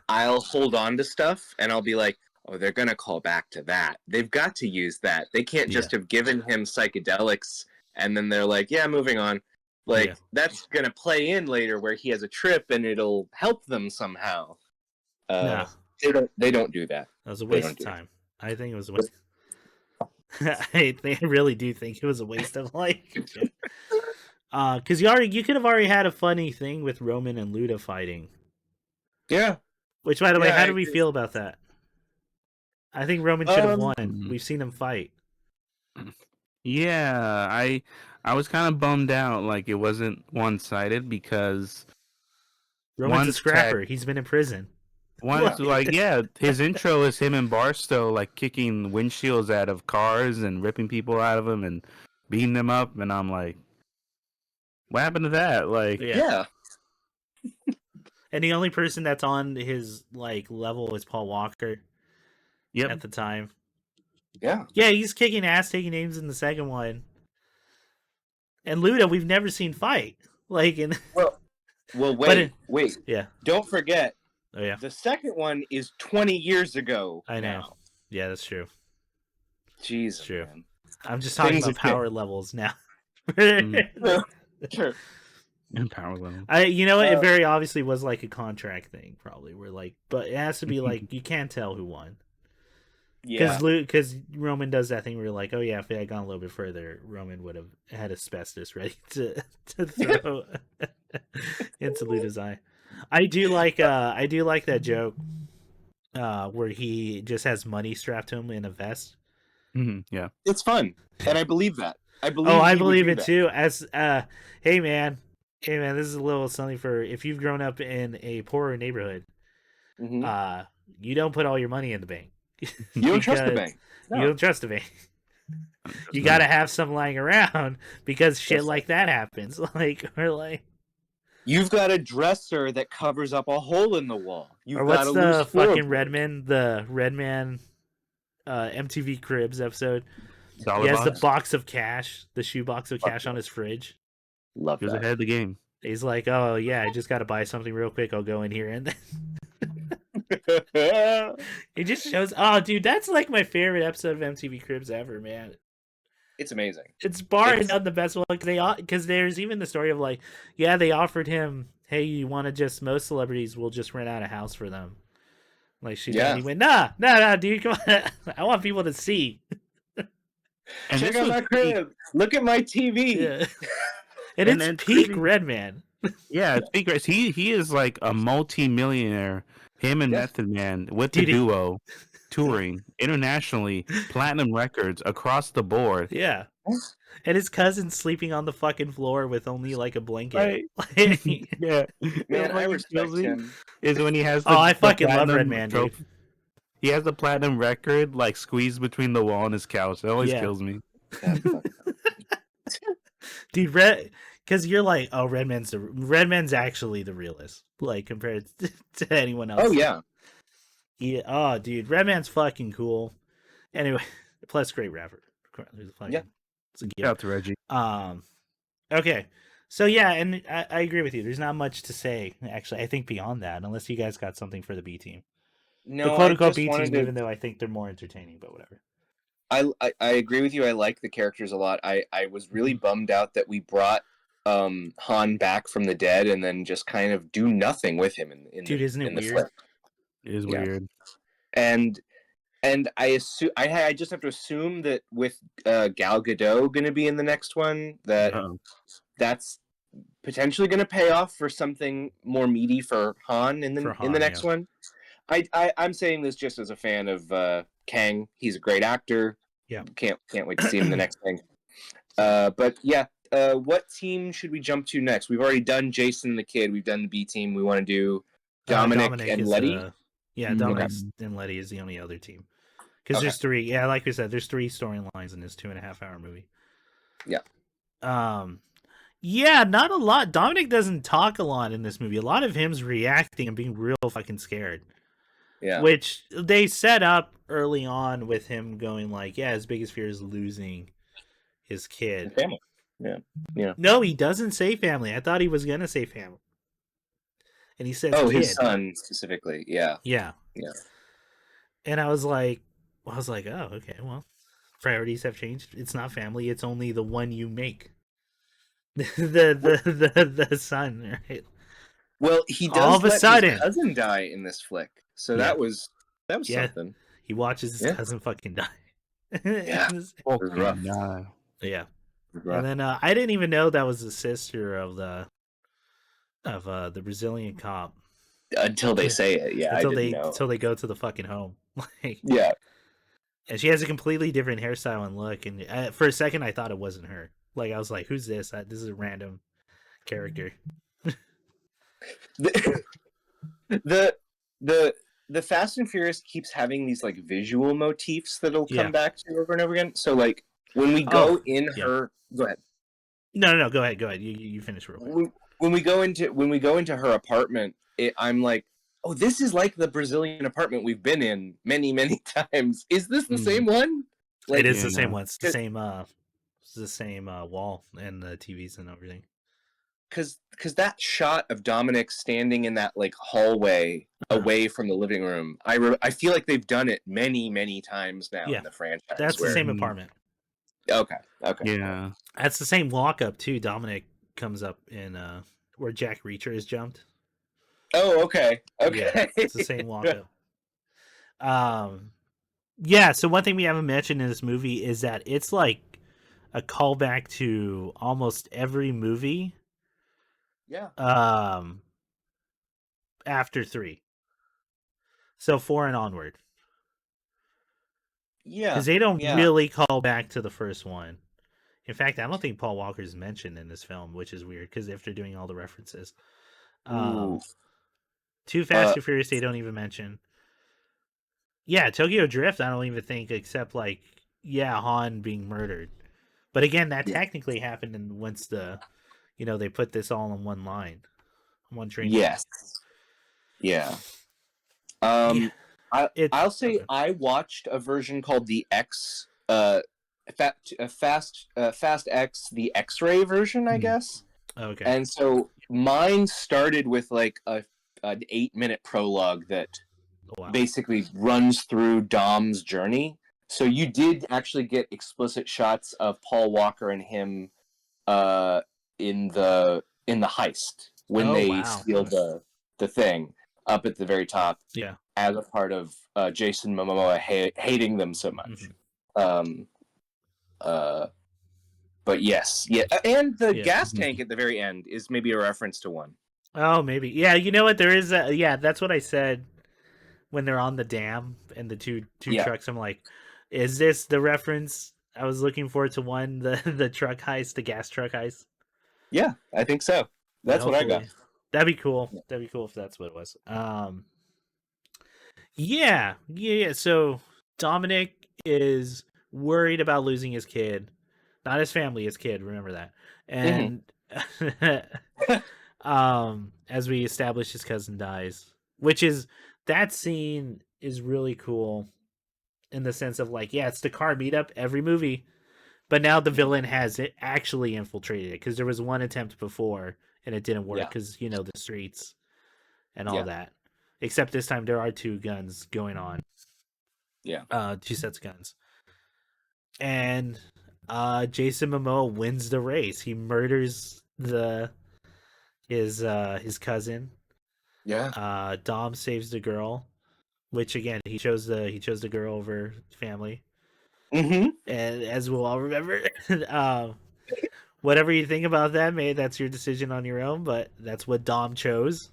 I'll hold on to stuff and I'll be like, oh, they're gonna call back to that. They've got to use that. They can't just have given him psychedelics and then they're like, yeah, moving on. Like, that's gonna play in later where he has a trip and it'll help them somehow. No. They don't do that. That was a waste of time. I think it was a waste. I really do think it was a waste of because you could have already had a funny thing with Roman and Luda fighting. Yeah. Which, by the way, how do we feel about that? I think Roman should have won. We've seen him fight. Yeah, I was kind of bummed out like it wasn't one-sided because Roman's a scrapper. He's been in prison. His intro is him and Barstow like kicking windshields out of cars and ripping people out of them and beating them up, and I'm like, what happened to that? Like, yeah. And the only person that's on his like level is Paul Walker. Yep. At the time. Yeah. Yeah, he's kicking ass, taking names in the second one. And Luda, we've never seen fight. Like in Well, wait. Yeah. Don't forget. Oh yeah. The second one is 20 years ago. I know. Now. Yeah, that's true. Jesus. True. Man. I'm just talking about power levels now. Sure. And power level. You know what? It very obviously was like a contract thing, probably. Where like, but it has to be like you can't tell who won. Yeah. Because Roman does that thing where you're like, oh yeah, if they had gone a little bit further, Roman would have had asbestos ready to throw into Luda's eye. I do like that joke where he just has money strapped to him in a vest. Yeah, it's fun, and I believe that. I believe it too. As hey man, this is a little something for if you've grown up in a poorer neighborhood. Mm-hmm. You don't put all your money in the bank. You don't trust the bank. No. You don't trust the bank. You got to have some lying around because shit like that happens. You've got a dresser that covers up a hole in the wall. Or what's the fucking Redman MTV Cribs episode? He has the box of cash, the shoe box of cash on his fridge. Love that. He was ahead of the game. He's like, oh yeah, I just got to buy something real quick. I'll go in here and then. It just shows. Oh, dude, that's like my favorite episode of MTV Cribs ever, man. It's amazing. It's barring none the best one because there's even the story of like, yeah, they offered him, hey, you want to just most celebrities will just rent out a house for them. Like he went, nah, dude, come on, I want people to see. And check out my crib. Look at my TV. Yeah. and it's peak Redman. Yeah, it's peak. He is like a multi-millionaire. Him and Method Man with the duo touring internationally, platinum records across the board. Yeah. And his cousin sleeping on the fucking floor with only like a blanket. Right. Yeah. Man, I respect him. Is when he has I fucking love Redman, dude. He has the platinum record like squeezed between the wall and his couch. That always kills me. Dude, because you're like, oh, Redman's actually the realest, like compared to anyone else. Oh yeah. Oh, dude, Redman's fucking cool. Anyway, plus great rapper. Yeah. Shout out to Reggie. Okay, so yeah, and I agree with you. There's not much to say actually. I think beyond that, unless you guys got something for the B team. No, the quote unquote B team, even though I think they're more entertaining, but whatever. I agree with you. I like the characters a lot. I was really bummed out that we brought Han back from the dead and then just kind of do nothing with him isn't it weird? Flip. It is weird. And I just have to assume that with Gal Gadot going to be in the next one that that's potentially going to pay off for something more meaty for Han in the next one. I'm saying this just as a fan of Kang. He's a great actor. Yeah, can't wait to see him in the next thing. But yeah, what team should we jump to next? We've already done Jason and the Kid. We've done the B team. We want to do Dominic and Letty. Dominic and Letty is the only other team because there's three. Yeah, like we said, there's three storylines in this 2.5 hour movie. Yeah. Yeah, not a lot. Dominic doesn't talk a lot in this movie. A lot of him's reacting and being real fucking scared. Yeah. Which they set up early on with him going like, yeah, his biggest fear is losing his kid. Family. Yeah. No, he doesn't say family. I thought he was gonna say family. And he says kid. His son specifically. Yeah. Yeah. And I was like, oh, okay, well, Priorities have changed. It's not family. It's only the one you make. the son, right? Well, he All does of a let his sudden, cousin die in this flick, so yeah, that was yeah, something. he watches his Yeah, cousin fucking die. yeah, it was rough. Yeah, It was and rough. then I didn't even know that was the sister of the Brazilian cop Until they say it, yeah, I didn't know. until they go to the fucking home. Like, Yeah, and she has a completely different hairstyle and look. And for a second, I thought it wasn't her. Like, I was like, "Who's this? This is a random character." the the the the Fast and Furious keeps having these like visual motifs that'll come Yeah. back to over and over again. So like when we Oh, go in yeah. her, go ahead. No. Go ahead. You finish real quick. When we go into her apartment, I'm like, oh, this is like the Brazilian apartment we've been in many times. Is this the same one? Like, It is the same one. It's the same. It's the same wall and the TVs and everything. Because that shot of Dominic standing in that like hallway away from the living room, I feel like they've done it many times now in the franchise. That's the same apartment. Okay. Yeah. That's the same walk up too. Dominic comes up in where Jack Reacher is jumped. Oh, okay. Yeah, it's the same walk up. Yeah, so one thing we haven't mentioned in this movie is that it's like a callback to almost every movie. Yeah. After 3. So 4 and onward. Yeah. Because they don't really call back to the first one. In fact, I don't think Paul Walker's mentioned in this film, which is weird because after doing all the references. Too Fast and Furious, they don't even mention. Yeah, Tokyo Drift, I don't even think, except like, Han being murdered. But again, that technically happened once they put this all in one line, one train. Yes. Yeah. I'll say I watched a version called the X, Fast X, the X-ray version, I guess. Okay. And so mine started with like an 8-minute prologue that basically runs through Dom's journey. So you did actually get explicit shots of Paul Walker and him in the heist when they steal the thing up at the very top. Yeah. As a part of Jason Momoa hating them so much. But yes, and the gas tank at the very end is maybe a reference to one. Oh, maybe. Yeah, you know what? There is that's what I said when they're on the dam and the two trucks. I'm like, is this the reference I was looking for to one, the truck heist, the gas truck heist? Yeah, I think so. That's what I got. That'd be cool. That'd be cool if that's what it was. Yeah. So Dominic is worried about losing his kid, not his family, his kid. Remember that. And as we establish, his cousin dies, that scene is really cool in the sense of like, it's the car meetup every movie, but now the villain has it actually infiltrated it because there was one attempt before and it didn't work because the streets and all that. Except this time there are 2 guns going on. Yeah. 2 sets of guns. And Jason Momoa wins the race. He murders his cousin. Yeah. Dom saves the girl, which again he chose the girl over family. Mm-hmm. And as we'll all remember, whatever you think about that, that's your decision on your own. But that's what Dom chose.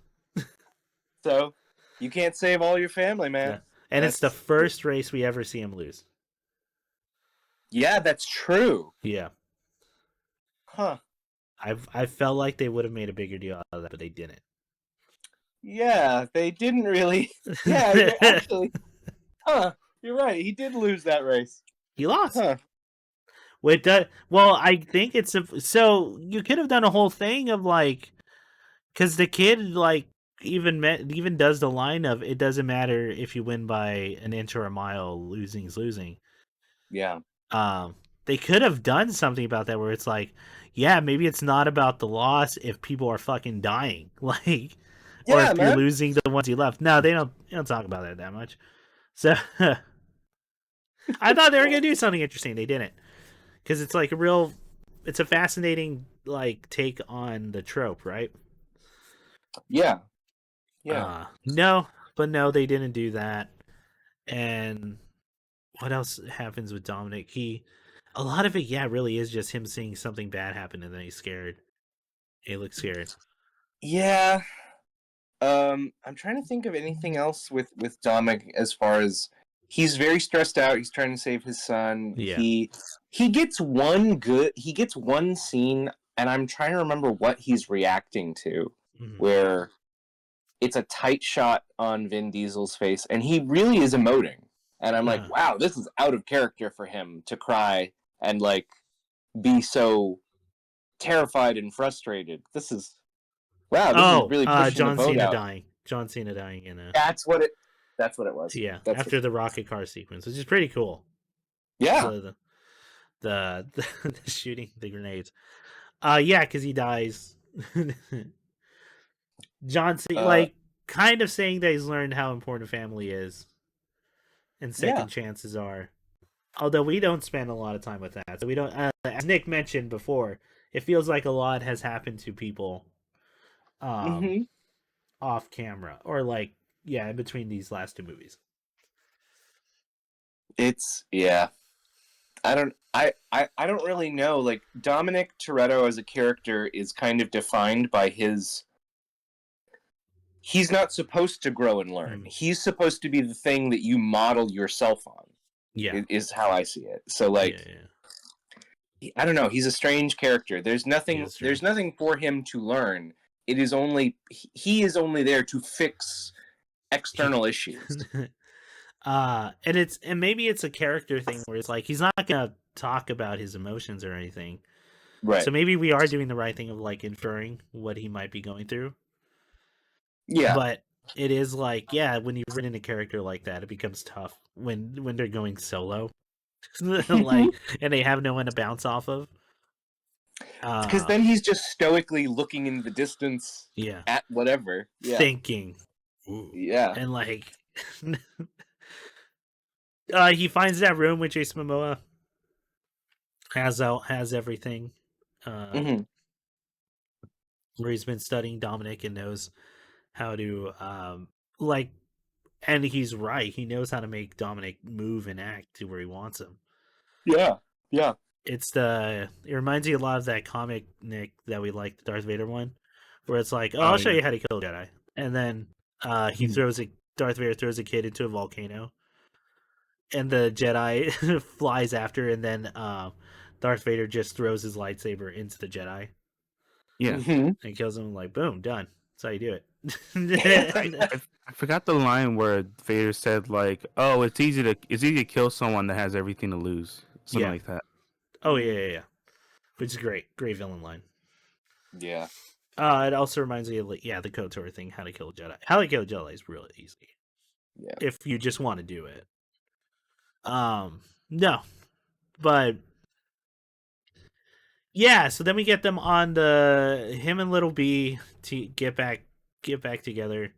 So you can't save all your family, man. Yeah. And it's the first race we ever see him lose. Yeah, that's true. Yeah. Huh. I felt like they would have made a bigger deal out of that, but they didn't. Yeah, they didn't really. Yeah, actually. You're right. He did lose that race. He lost. Well, I think it's so you could have done a whole thing of like, because the kid like even does the line of it doesn't matter if you win by an inch or a mile, losing is losing. Yeah. They could have done something about that where it's like, maybe it's not about the loss if people are fucking dying, like, or if you're losing the ones you left. No, they don't talk about that much. So, I thought they were gonna do something interesting. They didn't, because it's like it's a fascinating like take on the trope, right? Yeah. Yeah. No, but no, they didn't do that. And what else happens with Dominic? A lot of it, yeah, really is just him seeing something bad happen and then he's scared. He looks scared. Yeah. I'm trying to think of anything else with Dominic as far as he's very stressed out. He's trying to save his son. Yeah. He gets one scene, and I'm trying to remember what he's reacting to, where it's a tight shot on Vin Diesel's face, and he really is emoting. And I'm like, wow, this is out of character for him to cry and like be so terrified and frustrated. This is really pushing John the boat Cena out. dying. John Cena dying in a. That's what it was. Yeah, That's after the rocket car sequence, which is pretty cool. Yeah. So the shooting the grenades. Yeah, because he dies. John Cena, like, kind of saying that he's learned how important family is, and second chances are. Although we don't spend a lot of time with that, so we don't. As Nick mentioned before, it feels like a lot has happened to people, off camera, or like, yeah, in between these last two movies. It's I don't really know. Like, Dominic Toretto as a character is kind of defined by his. He's not supposed to grow and learn. He's supposed to be the thing that you model yourself on. Yeah, is how I see it. So like, I don't know. He's a strange character. There's nothing for him to learn. It is only he is only there to fix external issues. And maybe it's a character thing where it's like he's not gonna talk about his emotions or anything. Right. So maybe we are doing the right thing of like inferring what he might be going through. Yeah. But it is like, yeah, when you've written a character like that, it becomes tough when they're going solo. Like, and they have no one to bounce off of. Because then he's just stoically looking in the distance at whatever. Yeah. Thinking. Yeah. And like he finds that room with Jason Momoa. Has everything. Where he's been studying Dominic and knows how to and he's right. He knows how to make Dominic move and act to where he wants him. Yeah. Yeah. It reminds me a lot of that comic, Nick, that we like, the Darth Vader one, where it's like, I'll show you how to kill a Jedi. And then Darth Vader throws a kid into a volcano. And the Jedi flies after, and then Darth Vader just throws his lightsaber into the Jedi. Yeah. And kills him, like, boom, done. That's how you do it. I forgot the line where Vader said, like, "Oh, it's easy to kill someone that has everything to lose." Something like that. Oh yeah. Which is great villain line. Yeah. It also reminds me of the KOTOR thing, how to kill a Jedi. How to kill a Jedi is really easy. Yeah. If you just want to do it. No, but yeah. So then we get them on him and Little B to get back together.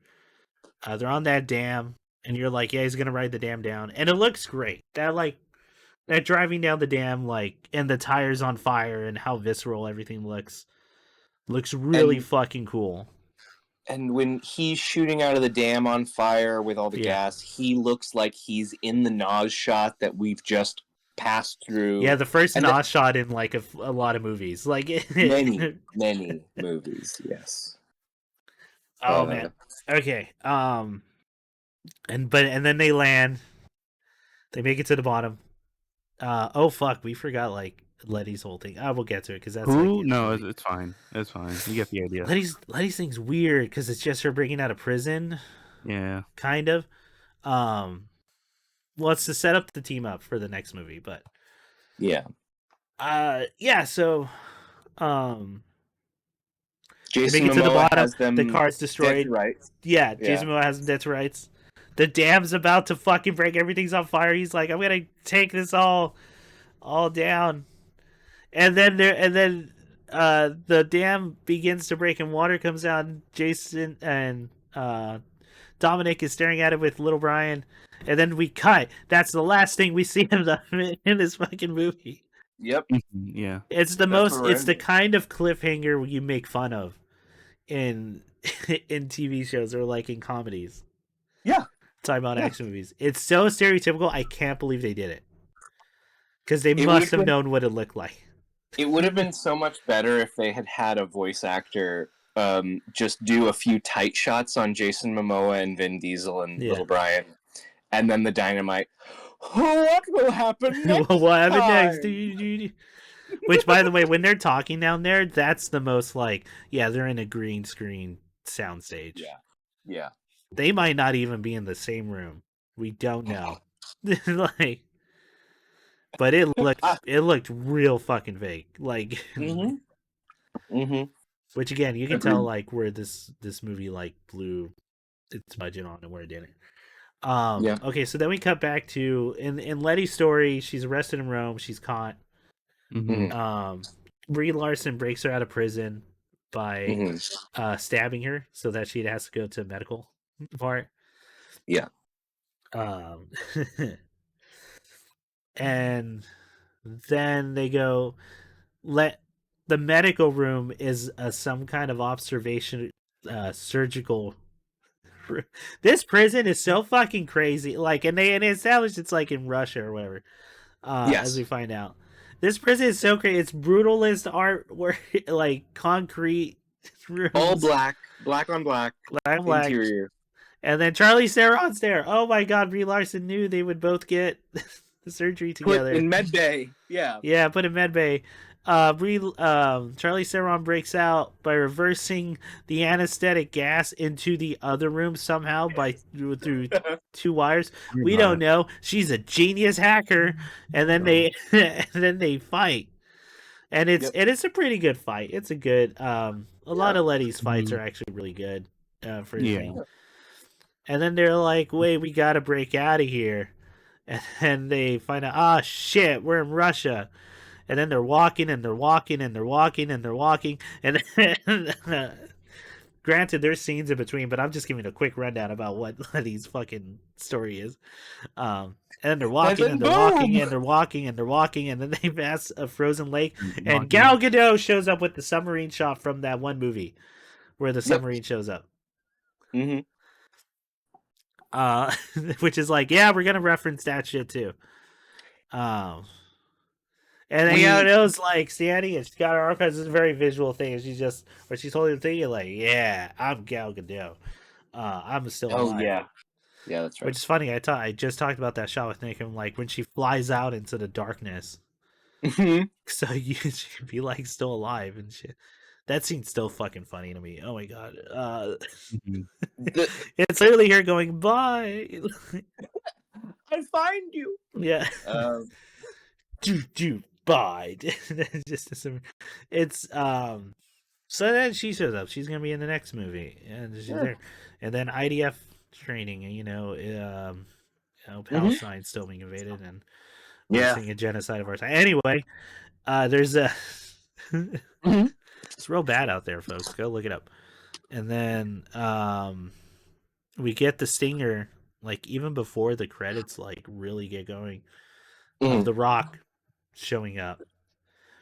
They're on that dam, and you're like, yeah, he's gonna ride the dam down, and it looks great. That driving down the dam, like, and the tires on fire, and how visceral everything looks really fucking cool. And when he's shooting out of the dam on fire with all the gas, he looks like he's in the Nas shot that we've just passed through. Yeah, the first Nas shot in like a lot of movies, like many movies. Yes. Oh man. Okay. And then they land. They make it to the bottom. Oh fuck, we forgot like Letty's whole thing. I will get to it because that's no, it's fine. It's fine. You get the idea. Letty's thing's weird because it's just her breaking out of prison. Yeah, kind of. Well, it's to set up the team up for the next movie, but yeah. So, Jason make it to the Momoa bottom. The car's destroyed. Yeah, Jason Momoa has death rights. The dam's about to fucking break. Everything's on fire. He's like, I'm gonna take this all down. And then the dam begins to break and water comes out. And Jason and Dominic is staring at it with little Brian, and then we cut. That's the last thing we see of them in this fucking movie. Yep. Yeah. It's the That's most. where we're It's the ending. kind of cliffhanger you make fun of in in TV shows or like in comedies. Yeah. Talking about Yeah. action movies. It's so stereotypical. I can't believe they did it because they It must have would've been- known what it looked like. It would have been so much better if they had had a voice actor just do a few tight shots on Jason Momoa and Vin Diesel and Yeah. Little Brian, and then the dynamite. What will happen next? What happened time? next? Which, by the way, when they're talking down there, that's the most like, yeah, they're in a green screen soundstage. Yeah. Yeah. They might not even be in the same room. We don't know. Like, but it looked real fucking fake. Like, which again, you can tell like where this movie like blew its budget on and where it didn't. Yeah. Okay, so then we cut back to in Letty's story. She's arrested in Rome. She's caught. Brie Larson breaks her out of prison by stabbing her, so that she has to go to medical part. Yeah. And then they go. The medical room is some kind of observation, surgical. This prison is so fucking crazy. Like, and they established it's like in Russia or whatever. Yes. As we find out, this prison is so crazy. It's brutalist art, where like concrete rooms, All black on black, black. interior. And then Charlie Theron's there. Oh my God, Brie Larson knew they would both get the surgery together. Put in med bay. Yeah. Yeah, put in med bay. Charlie Theron breaks out by reversing the anesthetic gas into the other room somehow through 2 wires. We don't know. She's a genius hacker, and then they fight, and it's a pretty good fight. It's a good. A lot of Letty's fights are actually really good for his thing. And then they're like, "Wait, we gotta break out of here," and they find out, "Ah, shit, we're in Russia." And then they're walking and they're walking and they're walking and they're walking. And then, granted, there's scenes in between, but I'm just giving a quick rundown about what Letty's fucking story is. And then they're walking and they're walking and they're walking and they're walking, and then they pass a frozen lake. And Gal Gadot shows up with the submarine shot from that one movie where the submarine shows up. Which is like, yeah, we're gonna reference that shit too. And then it was like Sandy, and she's got her arm because it's a very visual thing, and she's holding the thing, you're like, yeah, I'm Gal Gadot. I'm still alive. Yeah, that's right. Which is funny. I just talked about that shot with Nick, and like when she flies out into the darkness, so she'd be like still alive and shit. That scene's still fucking funny to me. Oh my God, it's literally her going bye. I find you. Yeah. Bye. It's so then she shows up. She's gonna be in the next movie, and she's there. And then IDF training, Palestine's still being invaded, and we're seeing a genocide of our time. Anyway, there's a it's real bad out there, folks. Go look it up. And then we get the stinger, like even before the credits like really get going, of The Rock showing up.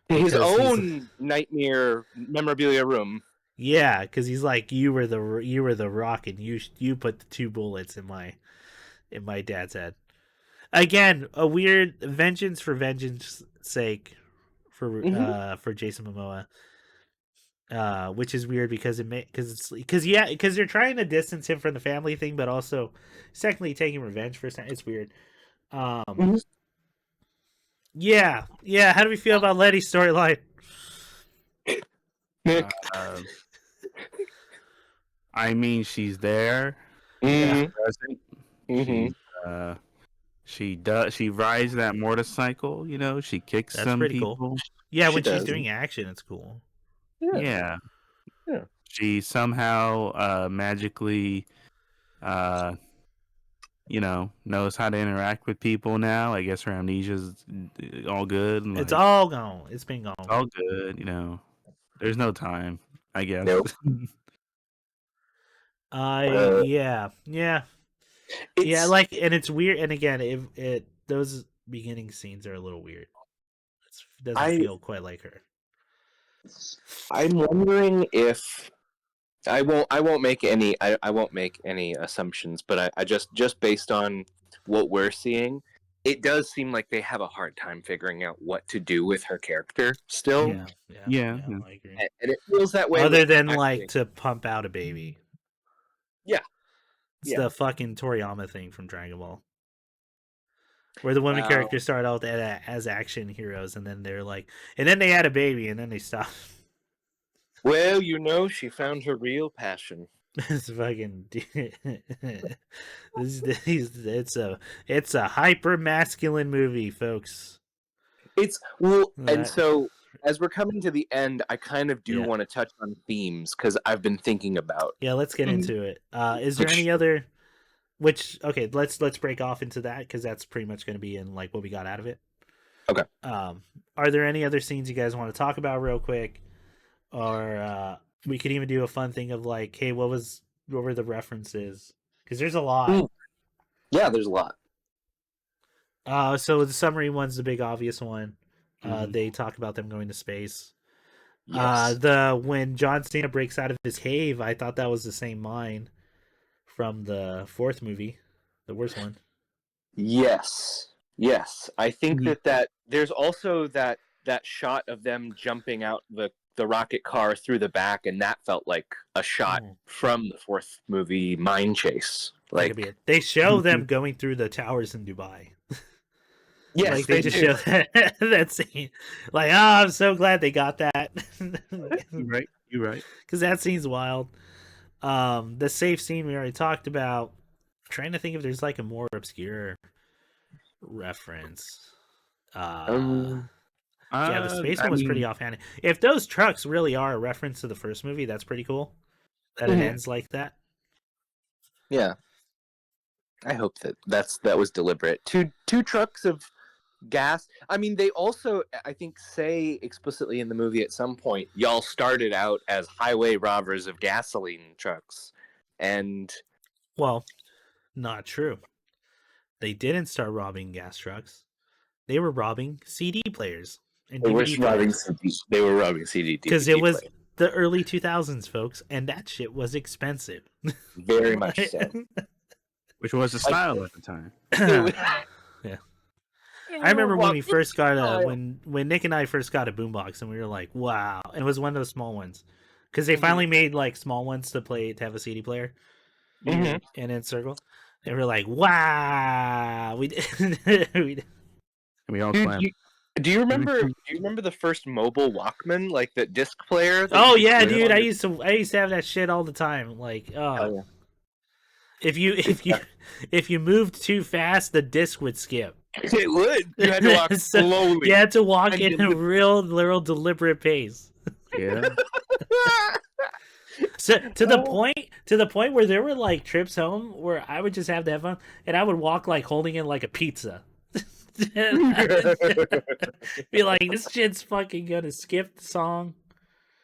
His own nightmare memorabilia room. Yeah, because he's like, you were the Rock, and you put the 2 bullets in my dad's head. Again, a weird vengeance for vengeance sake for Jason Momoa. Which is weird because they're trying to distance him from the family thing, but also secondly taking revenge for something. It's weird. Yeah. How do we feel about Letty's storyline? I mean, she's there. She rides that motorcycle. She kicks some people. Cool. Yeah, when she's doing action, it's cool. Yeah. She somehow magically, knows how to interact with people now. I guess her amnesia's all good. It's all gone. It's been gone. It's all good. There's no time, I guess. Nope. Yeah, yeah, yeah. It's Like, and it's weird. And again, it those beginning scenes are a little weird. It doesn't I feel quite like her. I'm wondering if I won't make any I won't make any assumptions, but I just based on what we're seeing, it does seem like they have a hard time figuring out what to do with her character still. Yeah, yeah, Yeah, yeah. yeah. I agree. And it feels that way Other with than like acting. to pump out a baby, Yeah, it's yeah. the fucking Toriyama thing from Dragon Ball, where the women Wow. characters start out as action heroes, and then they're like, and then they had a baby, and then they stop. Well, she found her real passion. It's fucking. It's a hyper masculine movie, folks. And That, so as we're coming to the end, I kind of do yeah, want to touch on themes because I've been thinking about yeah. Let's get Mhm. into it. Is there which any other? Which okay, let's break off into that because that's pretty much going to be in like what we got out of it. okay. Are there any other scenes you guys want to talk about real quick, or we could even do a fun thing of like, hey, what were the references? Because there's a lot. Mm. Yeah, there's a lot. So the summary one's the big obvious one. Mhm. They talk about them going to space. Yes. The when John Cena breaks out of his cave, I thought that was the same line from the fourth movie, the worst one. Yes. Yes. I think Ye- that there's also that shot of them jumping out the rocket car through the back, and that felt like a shot Oh, from the fourth movie, Mine Chase. that could be Like, it. They show them going through the towers in Dubai. yes, Like they they just do. show that scene. Like, oh, I'm so glad they got that. You're right. You're right. Because that scene's wild. The safe scene we already talked about. I'm trying to think if there's like a more obscure reference. Uh Um, yeah, the space I one was pretty mean, offhand. If those trucks really are a reference to the first movie, that's pretty cool. That it Mhm. ends like that. Yeah. I hope that was deliberate. Two trucks of gas. I mean, they also, I think, say explicitly in the movie at some point, y'all started out as highway robbers of gasoline trucks, and Well, not true. They didn't start robbing gas trucks. They were robbing CD players and DVD players. They were robbing CD Because it DVD was players. the early 2000s, folks, and that shit was expensive. Very much so. which was the style at the time. Yeah. I remember when we first got when Nick and I first got a boombox, and we were like, "Wow!" And it was one of those small ones, because they finally made like small ones to have a CD player, Mhm. and in circle. And we are like, "Wow!" We did. And we all Dude, clapped. do you remember the first mobile Walkman, like the disc player? That Oh you could yeah, flip dude! on I your- used to have that shit all the time. Like, oh, Hell yeah. if you if you moved too fast, the disc would skip. It would. You had to walk So slowly. you had to walk And in you a real deliberate pace. Yeah. So to the point where there were like trips home where I would just have the headphone and I would walk like holding it like a pizza. Be like, this shit's fucking gonna skip the song.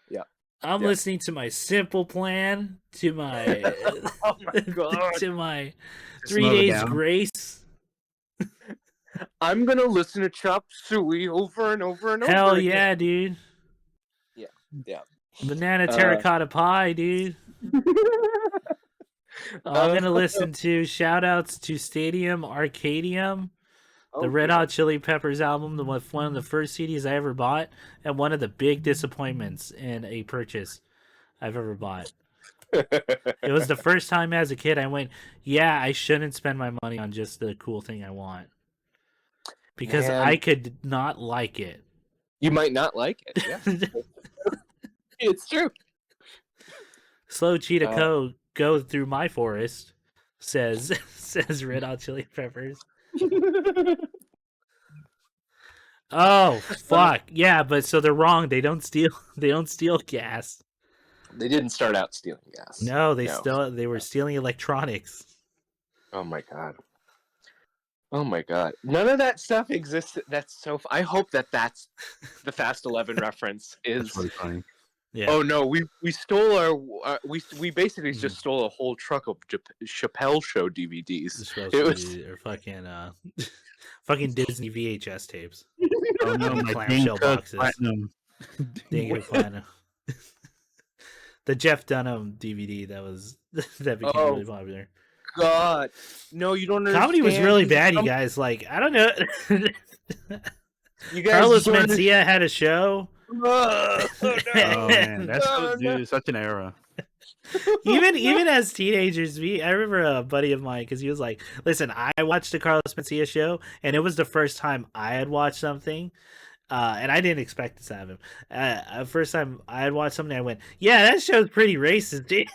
Yeah. I'm Yeah. listening to my Simple Plan, to my Oh my god! to my Just 3 slow it Days down. Grace. I'm gonna listen to Chop Suey over and over and Hell over yeah, again. dude. Yeah. Banana terracotta pie, dude. I'm gonna listen to shout outs to Stadium Arcadium, the Red Hot Chili Peppers album, one of the first CDs I ever bought, and one of the big disappointments in a purchase I've ever bought. It was the first time as a kid I went, yeah, I shouldn't spend my money on just the cool thing I want. Because Man. I could not like it. You might not like it. Yeah. It's true. Slow Cheetah go through my forest, says Red Hot Chili Peppers. Oh fuck yeah! But so they're wrong. They don't steal. They don't steal gas. They didn't start out stealing gas. No, they were stealing electronics. Oh my god. Oh my god. None of that stuff exists. That's so. I hope that's the Fast 11 reference. That's Is really funny. Yeah. Oh no, we stole we basically just stole a whole truck of Chappelle Show DVDs. It was Or fucking Disney VHS tapes. Oh no, my Dane Clamshell Cook boxes. Platinum. Dang Platinum. The Jeff Dunham DVD that became really popular. God, no, you don't understand. Comedy was really bad, you guys. Like, I don't know. You guys Carlos don't Mencia had a show. Oh, no. Oh man, that's No, dude, such an era. even as teenagers, I remember a buddy of mine because he was like, "Listen, I watched the Carlos Mencia show, and it was the first time I had watched something." And I didn't expect this to happen. First time I had watched something, I went, "Yeah, that show's pretty racist, dude."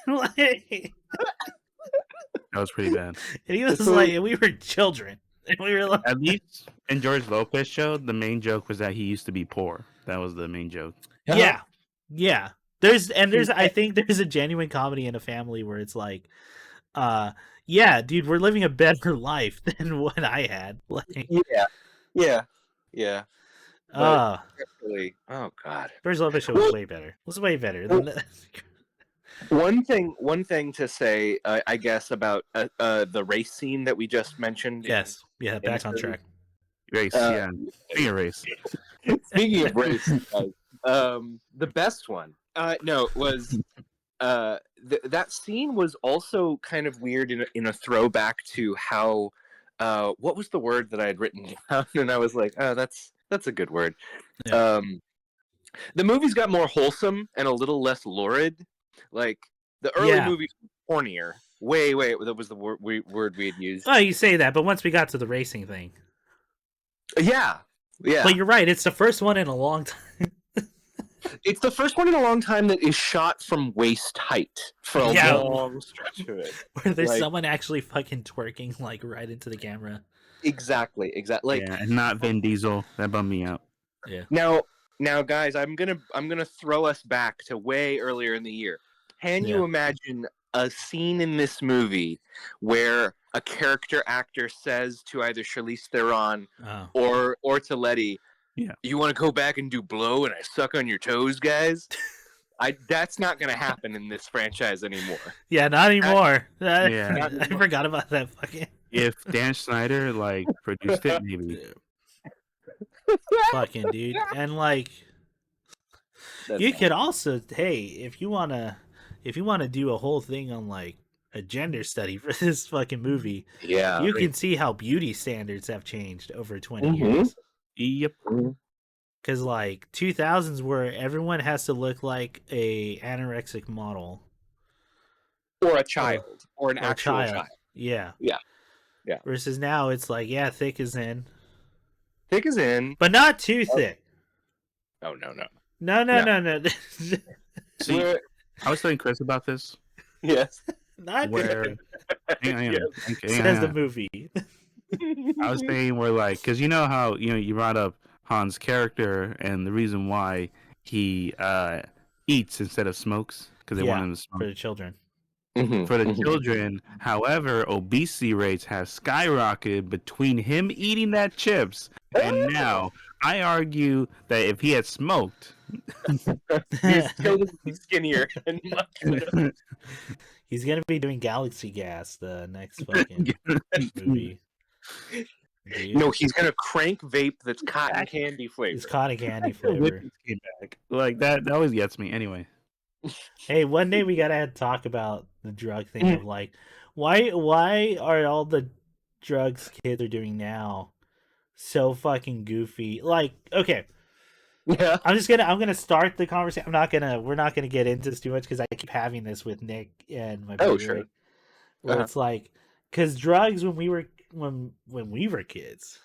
That was pretty bad. And he was like, "We were children, and we were like." At least in George Lopez show, the main joke was that he used to be poor. That was the main joke. Yeah. There's I think there's a genuine comedy in a family where it's like, yeah, dude, we're living a better life than what I had. Like, yeah. Definitely. Oh God. George Lopez show was way better. It was way better than that. One thing to say, I guess, about the race scene that we just mentioned. Yes. Yeah. Back on track. Race, yeah. Speaking of race. Speaking of race, the best one, was that scene was also kind of weird in a throwback to how what was the word that I had written down, and I was like, oh, that's a good word. Yeah. The movies got more wholesome and a little less lurid. Like the early movies were hornier. Way, that was the word we had used. Oh, you say that, but once we got to the racing thing, yeah. But you're right. It's the first one in a long time. It's the first one in a long time that is shot from waist height for a long stretch of it. Where there's someone actually fucking twerking like right into the camera. Exactly. Like, yeah, and not Vin Diesel. That bummed me out. Yeah. Now, guys, I'm gonna throw us back to way earlier in the year. Can you imagine a scene in this movie where a character actor says to either Charlize Theron or to Letty, "You want to go back and do blow, and I suck on your toes, guys"? That's not gonna happen in this franchise anymore. Yeah, not anymore. I forgot about that fucking. If Dan Snyder produced it, maybe. Fucking dude, and like, you could also, if you wanna do a whole thing on like a gender study for this fucking movie, you can see how beauty standards have changed over 20 years. Yep. Because like 2000s, where everyone has to look like a anorexic model, or a child, or an actual child. Yeah. Versus now, it's like, thick is in. Thick is in, but not too thick. Oh no. No. See, I was telling Chris about this. Yes. Not where. Hang on. Says the movie. I was saying where because you know how you brought up Han's character and the reason why he eats instead of smokes because they want him to smoke for the children. For the children, however, obesity rates have skyrocketed between him eating that chips and now. I argue that if he had smoked, he's still skinnier and muscular. He's gonna be doing Galaxy Gas the next fucking movie. Dude. No, he's gonna crank vape that's cotton candy flavor. It's cotton candy flavor. Like that always gets me. Anyway. Hey, one day we gotta talk about the drug thing of like, why are all the drugs kids are doing now so fucking goofy? Like, okay, I'm gonna start the conversation. We're not gonna get into this too much because I keep having this with Nick and my brother. Sure. Where it's like, because drugs when we were kids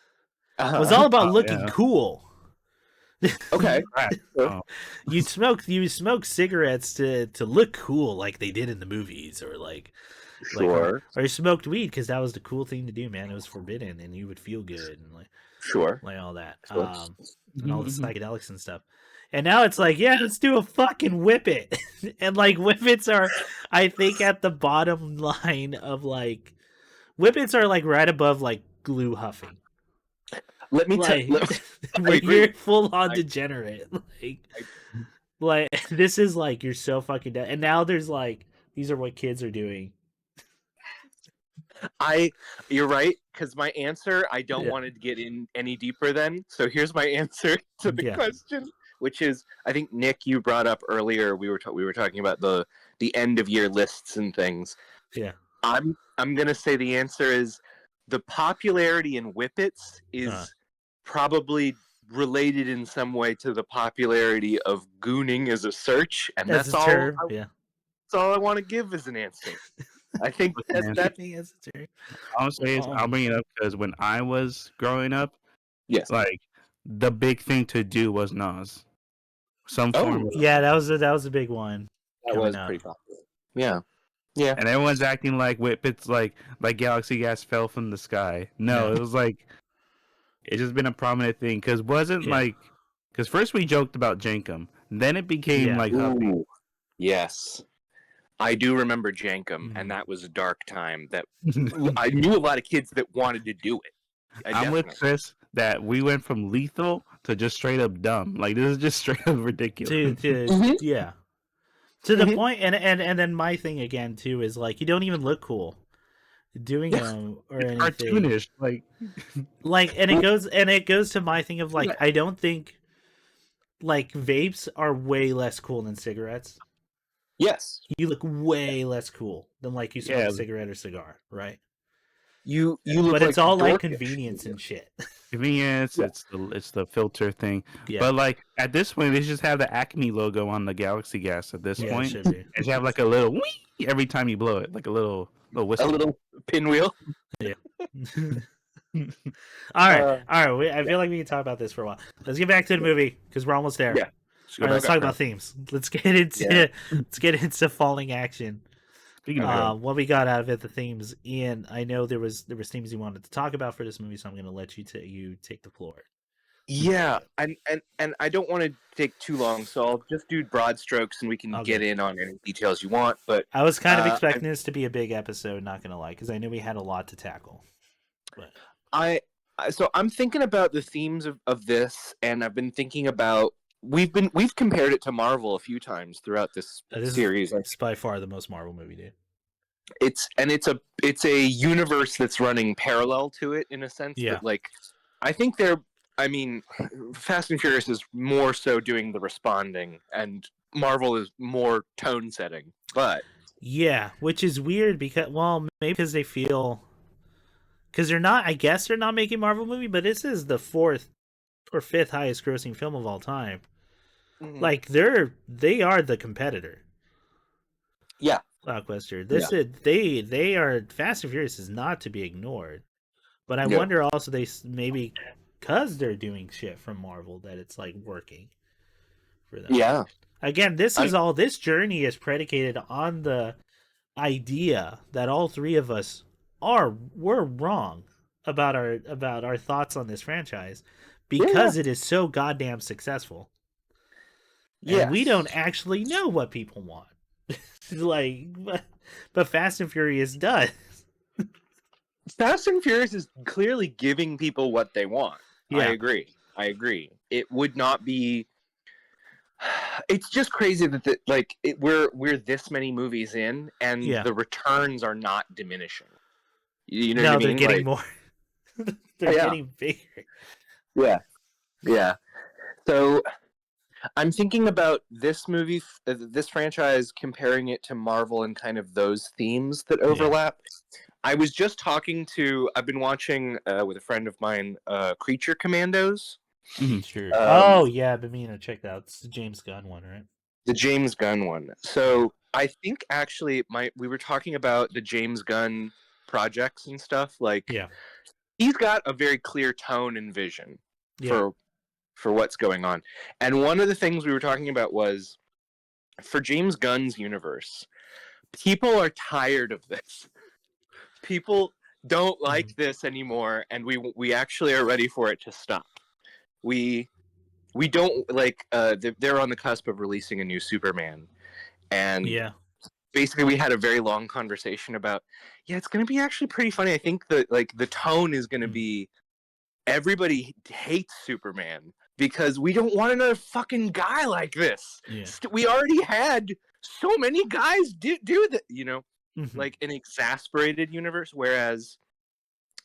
was all about looking cool. Okay. You smoke cigarettes to look cool like they did in the movies, or or you smoked weed because that was the cool thing to do, man. It was forbidden and you would feel good and like all that and all the psychedelics and stuff. And now it's like, let's do a fucking whippet. And like whippets are, I think, at the bottom line of like whippets are like right above like glue huffing. Let me tell you, where you're full on degenerate. Like this is like you're so fucking dead. And now there's like these are what kids are doing. You're right, because my answer, I don't Yeah. want to get in any deeper then. So here's my answer to the Yeah. question, which is, I think Nick, you brought up earlier. We were talking about the end of year lists and things. Yeah. I'm gonna say the answer is the popularity in Whippets is probably related in some way to the popularity of gooning as a search, and That's that's a all. term. Yeah. That's all I want to give as an answer. I think Man, that That's a term. I'll say is I'll bring it up because when I was growing up, yes. like the big thing to do was Nas. Some form of, Yeah, that was a big one. That coming was up. pretty popular. Yeah. Yeah. and everyone's acting like Whippets like Galaxy Gas fell from the sky. No, Yeah. it was like it's just been a prominent thing because wasn't Yeah. like because first we joked about Jankum, then it became Yeah. like Huffy. Ooh, yes. I do remember Jankum, Mhm. and that was a dark time. That I knew a lot of kids that wanted to do it. I'm with Chris that we went from lethal to just straight up dumb. Like this is just straight up ridiculous. Mhm. Yeah. To the Mhm. point, and then my thing again too is like you don't even look cool doing Yeah. them or It's anything. cartoonish, Like, and it goes to my thing of like I don't think like vapes are way less cool than cigarettes. Yes. You look way less cool than like you smoke Yeah. a cigarette or cigar, right? You look But like it's all like dorkish. convenience and shit. convenience. Yeah. It's the filter thing. Yeah. But like at this point, they just have the Acme logo on the Galaxy Gas. At this Yeah, it point, should be. and you have like a little wee every time you blow it, like a little A whistle. little pinwheel. Yeah. All right. I feel like we can talk about this for a while. Let's get back to the movie because we're almost there. Yeah. All right, let's talk about themes. Let's get into falling action. Speaking of What we got out of it, the themes. Ian, I know there was themes you wanted to talk about for this movie, so I'm going to let you take the floor. Yeah, and I don't want to take too long, so I'll just do broad strokes, and we can get in on any details you want. But I was kind of expecting this to be a big episode, not going to lie, because I knew we had a lot to tackle. But so I'm thinking about the themes of this, and I've been thinking about we've compared it to Marvel a few times throughout this series. It's by far the most Marvel movie, dude. It's a universe that's running parallel to it in a sense. Yeah. That, like, I think Fast and Furious is more so doing the responding, and Marvel is more tone setting. But yeah, which is weird because maybe because they feel because they're not. I guess they're not making Marvel movie, but this is the 4th or 5th highest grossing film of all time. Mm-hmm. Like they are the competitor. Yeah. Blockbuster. They are Fast and Furious is not to be ignored. But I wonder also they maybe because they're doing shit from Marvel that it's like working for them. Yeah. Again, this journey is predicated on the idea that all three of us were wrong about our thoughts on this franchise because it is so goddamn successful. Yeah. And we don't actually know what people want. But Fast and Furious does. Fast and Furious is clearly giving people what they want. Yeah. I agree. It would not be. It's just crazy that we're this many movies in, and the returns are not diminishing. You know what I mean? They're getting more. They're getting bigger. Yeah. So I'm thinking about this movie, this franchise, comparing it to Marvel and kind of those themes that overlap. Yeah. I've been watching with a friend of mine, Creature Commandos. Mm-hmm. Sure. I've been meaning to check that out. It's the James Gunn one, right? The James Gunn one. So I think actually we were talking about the James Gunn projects and stuff. Like, he's got a very clear tone and vision for what's going on. And one of the things we were talking about was, for James Gunn's universe, people are tired of this. People don't like this anymore, and we actually are ready for it to stop. We don't like they're on the cusp of releasing a new Superman, and basically we had a very long conversation about it's going to be actually pretty funny. I think that the tone is going to be everybody hates Superman, because we don't want another fucking guy like this. Yeah. We already had so many guys do that, Mhm. like an exasperated universe. Whereas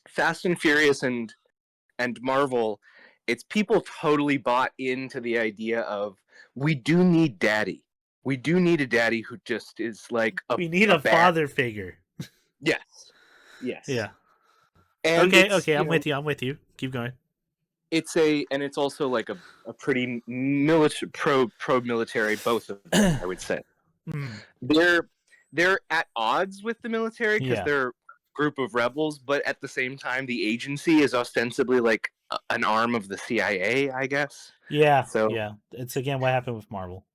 Fast and Furious and Marvel, it's people totally bought into the idea of we do need daddy. We do need a daddy who just is like we need a father figure. Yes. Yeah. And okay, I'm with you. Keep going. It's also like a pretty pro military, both of them, I would say. They're at odds with the military because they're a group of rebels, but at the same time the agency is ostensibly like an arm of the CIA, I guess. Yeah. So it's again what happened with Marvel.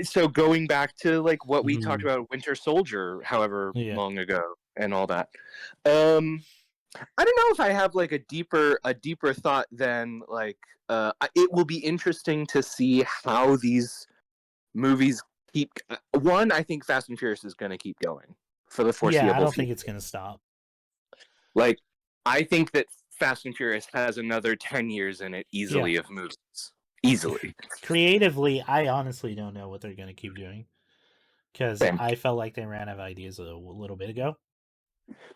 So going back to like what we talked about Winter Soldier however long ago and all that. I don't know if I have like a deeper thought than like it will be interesting to see how these movies keep. One, I think Fast and Furious is going to keep going for the foreseeable future. I don't think it's going to stop. Like, I think that Fast and Furious has another 10 years in it easily of movies. Easily. Creatively, I honestly don't know what they're going to keep doing because I felt like they ran out of ideas a little bit ago.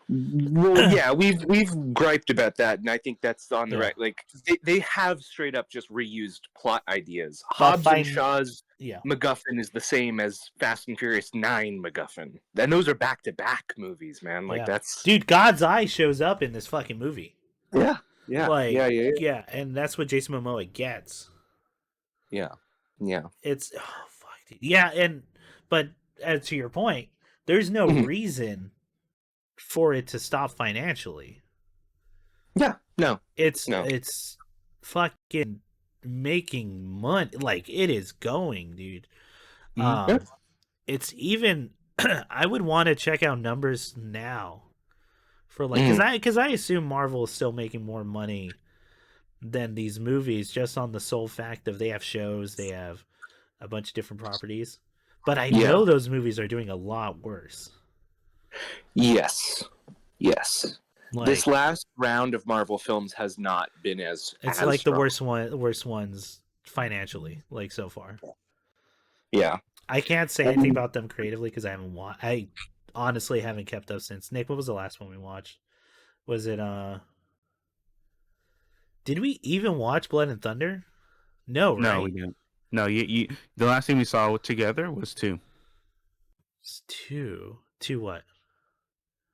Well, yeah, we've griped about that, and I think that's on the right. Like they have straight up just reused plot ideas. Hobbs and Shaw's MacGuffin is the same as Fast and Furious 9 MacGuffin, and those are back-to-back movies, man. Like that's dude. God's Eye shows up in this fucking movie. Yeah, and that's what Jason Momoa gets. Yeah. It's fuck, dude. But as to your point, there's no reason for it to stop financially. Yeah, no. It's fucking making money. Like it is going, dude. It's even I would want to check out numbers now for like because I assume Marvel is still making more money than these movies just on the sole fact of they have shows, they have a bunch of different properties. But I know those movies are doing a lot worse. Yes. Like, this last round of Marvel films has not been as like strong. the worst ones financially, like so far. Yeah. I can't say anything about them creatively because I honestly haven't kept up since. Nick, what was the last one we watched? Was it did we even watch Blood and Thunder? No, right? No, we didn't. No, you the last thing we saw together was 2. It's 2. 2 what?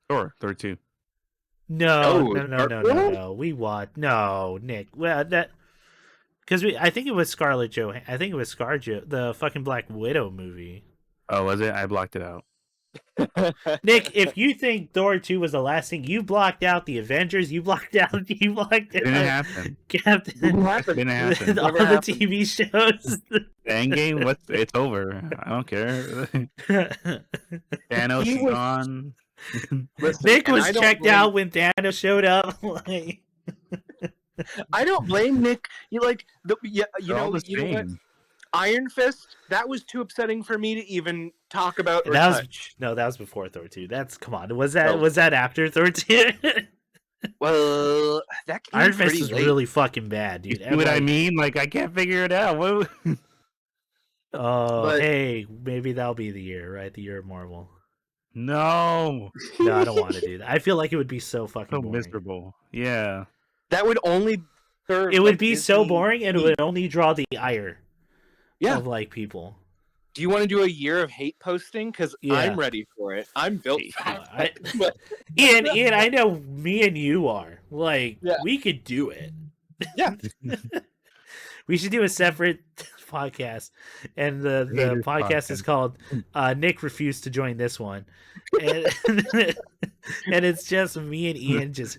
Thor 2. No. We watched. No, Nick. Well, that because I think it was Scarlett Johansson. I think it was the fucking Black Widow movie. Oh, was it? I blocked it out. Nick, if you think Thor 2 was the last thing, you blocked out the Avengers. You blocked out. Didn't happen. Captain. Didn't happen. All the TV shows. The Endgame. It's over. I don't care. Thanos is gone. Listen, Nick was checked out when Thanos showed up. Like, I don't blame Nick. You like you know what? Iron Fist. That was too upsetting for me to even talk about or touch. That was before Thor 2. Come on. Was that after Thor 2? Well, that came Iron Fist is late. really fucking bad, dude. You know what I mean? Like I can't figure it out. Hey, maybe that'll be the year, right? The year of Marvel. No, I don't want to do that. I feel like it would be so fucking boring. Miserable. Yeah, that would only serve. It would be so boring, and it would only draw the ire. Of like people. Do you want to do a year of hate posting? Because I'm ready for it. I'm built for it. Ian, I know me and you are. Like, we could do it. Yeah. We should do a separate podcast. And the podcast is called Nick Refused to Join This One. And, and it's just me and Ian just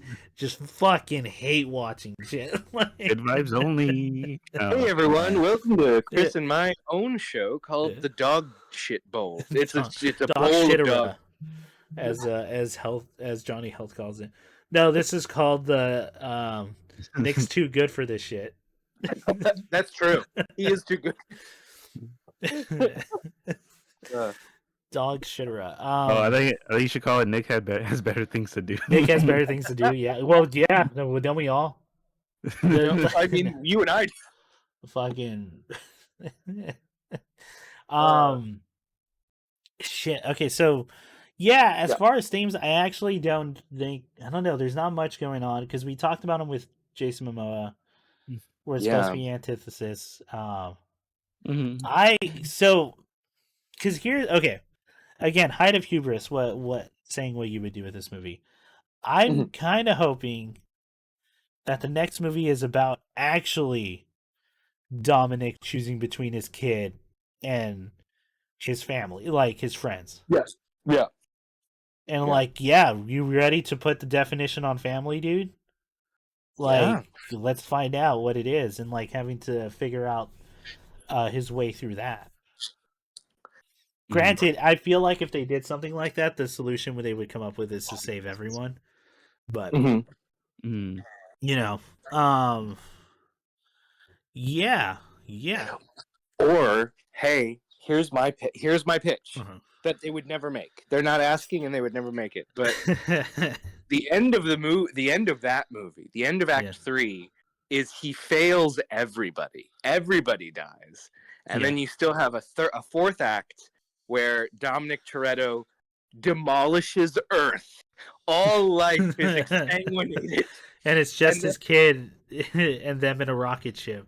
fucking hate watching shit. Like, good vibes only. Hey everyone, welcome to Chris and my own show called The Dog Shit Bowl. It's a bowl of dog. As Johnny Health calls it. No, this is called the Nick's too good for this shit. That's true. He is too good. Dog shittera. I think you should call it Nick has better things to do. Nick has better things to do. Yeah. Well, yeah. No, don't we all? I mean, you and I. fucking um shit. Okay, so yeah, as Yeah. far as themes, I actually don't think, I don't know, there's not much going on because we talked about him with Jason Momoa, where it's supposed to Yeah. be antithesis. Mm-hmm. I so because here, okay, again, height of hubris. What saying what you would do with this movie? I'm Mhm. kind of hoping that the next movie is about actually Dominic choosing between his kid and his family, like his friends. Yes. Yeah. And Yeah. like, yeah, you ready to put the definition on family, dude? Yeah. Like, let's find out what it is, and like having to figure out his way through that. Granted, I feel like if they did something like that, the solution they would come up with is to save everyone. But hmm Mm-hmm. you know, um, yeah, yeah. Or hey, here's my pitch Uh-huh. that they would never make. They're not asking, and they would never make it. But the end of the end of that movie, the end of Act Yeah. 3, is he fails everybody. Everybody dies, and Yeah. then you still have a fourth act where Dominic Toretto demolishes Earth. All life is exsanguinated, And it's just and then, his kid and them in a rocket ship.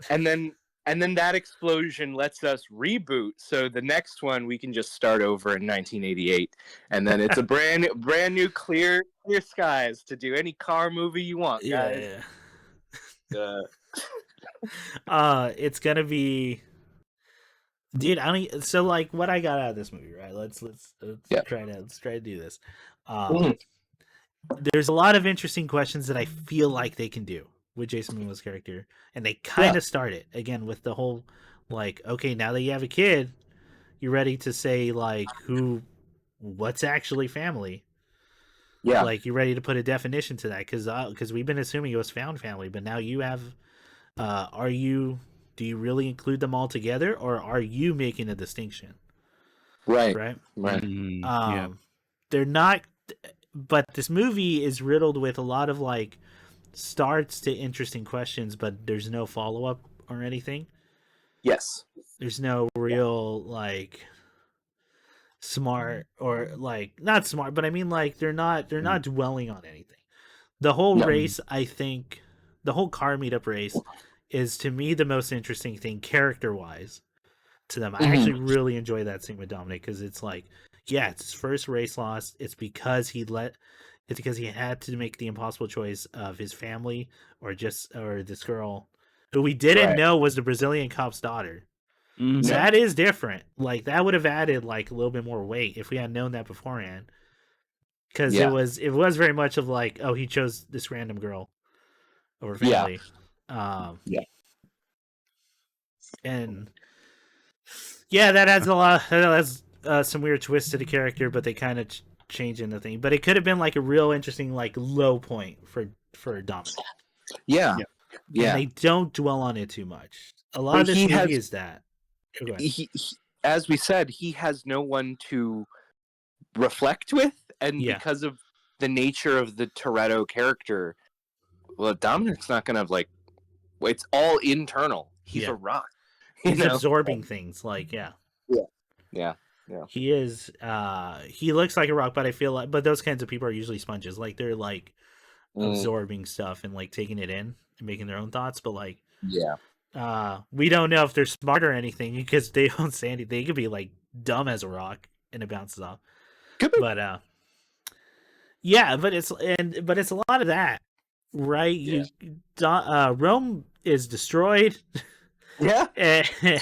and then and then that explosion lets us reboot. So the next one we can just start over in 1988, and then it's a brand new clear skies to do any car movie you want, guys. Yeah. Uh, It's gonna be, dude. I don't. So like, what I got out of this movie, right? Let's Yeah. let's try to do this. Mhm. There's a lot of interesting questions that I feel like they can do with Jason Momoa's character, and they kind of start it again with the whole like, okay, now that you have a kid, you're ready to say like what's actually family. Yeah. Like you're ready to put a definition to that because we've been assuming it was found family, but now you have. Are you? Do you really include them all together, or are you making a distinction? Right. Right. Right. Yeah. They're not. But this movie is riddled with a lot of like starts to interesting questions, but there's no follow up or anything. Yes. There's no real like smart or like not smart, but I mean like they're not dwelling on anything. The whole No. race, I think, the whole car meetup race is to me the most interesting thing character wise to them. I actually really enjoy that scene with Dominic because it's like, yeah, it's his first race loss. It's because he had to make the impossible choice of his family or this girl who we didn't Right. know was the Brazilian cop's daughter. Mm-hmm. So No. that is different. Like that would have added like a little bit more weight if we had known that beforehand. Because Yeah. it was very much of like, oh, he chose this random girl over family. Yeah. And yeah, that adds a lot. That adds some weird twists to the character, but they kind of change in the thing. But it could have been like a real interesting like low point for Dominic. Yeah. Yeah. Yeah. And they don't dwell on it too much. A lot But of this he movie has- is that. Oh, he, as we said, he has no one to reflect with, and Yeah. because of the nature of the Toretto character, well, Dominic's not gonna like. It's all internal. He's Yeah. a rock. He's you know? absorbing things. Like yeah. Yeah. He is. He looks like a rock, but I feel like, but those kinds of people are usually sponges. Like they're like absorbing stuff and like taking it in and making their own thoughts. But like, Yeah. we don't know if they're smart or anything because they don't say anything. They could be like dumb as a rock and it bounces off. Could be. But yeah, but it's a lot of that, right? Yeah. Rome is destroyed. Yeah.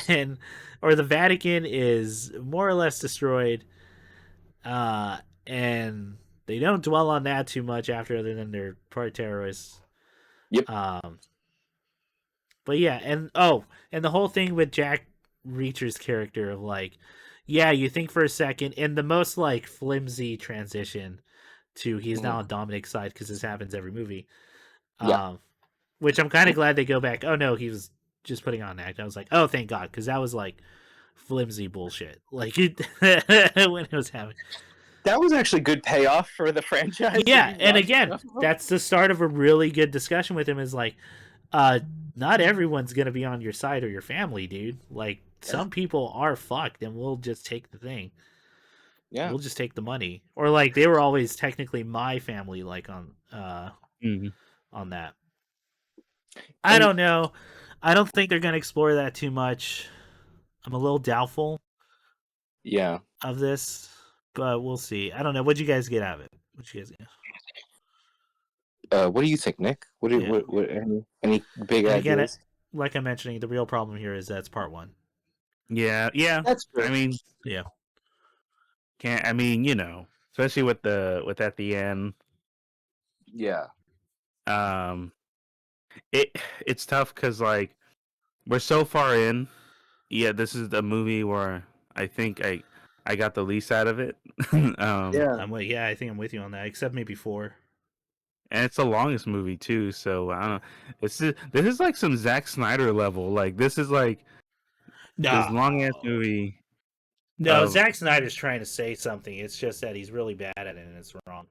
and or the Vatican is more or less destroyed, and they don't dwell on that too much after, other than they're part terrorists. Yep. But yeah, and the whole thing with Jack Reacher's character of like, yeah, you think for a second in the most like flimsy transition to he's now on Dominic's side because this happens every movie. Yeah. Which I'm kind of glad they go back. Oh no, he was just putting on an act. I was like, oh, thank God, because that was like flimsy bullshit. Like when it was happening. That was actually good payoff for the franchise. Yeah, and again, that's the start of a really good discussion with him. Is like, not everyone's gonna be on your side or your family, dude. Like some people are fucked, and we'll just take the thing. Yeah. We'll just take the money, or like they were always technically my family, like on that. I And don't know. I don't think they're gonna explore that too much. I'm a little doubtful yeah. of this, but we'll see. I don't know. What'd you guys get out of it? What'd you guys get? What do you think, Nick? What do Yeah. what any big And again, ideas? like I'm mentioning, the real problem here is that's part one. Yeah, yeah. That's I true. mean, Yeah. can't. I mean, especially with at the end. Yeah. Um, it's tough because like we're so far in. Yeah, this is the movie where I think I got the least out of it. Yeah. Yeah, I think I'm with you on that. Except maybe 4. And it's the longest movie too, so I don't know. This is like some Zack Snyder level. Like this is like this No, long ass movie no. of. Zack Snyder's trying to say something. It's just that he's really bad at it, and it's wrong.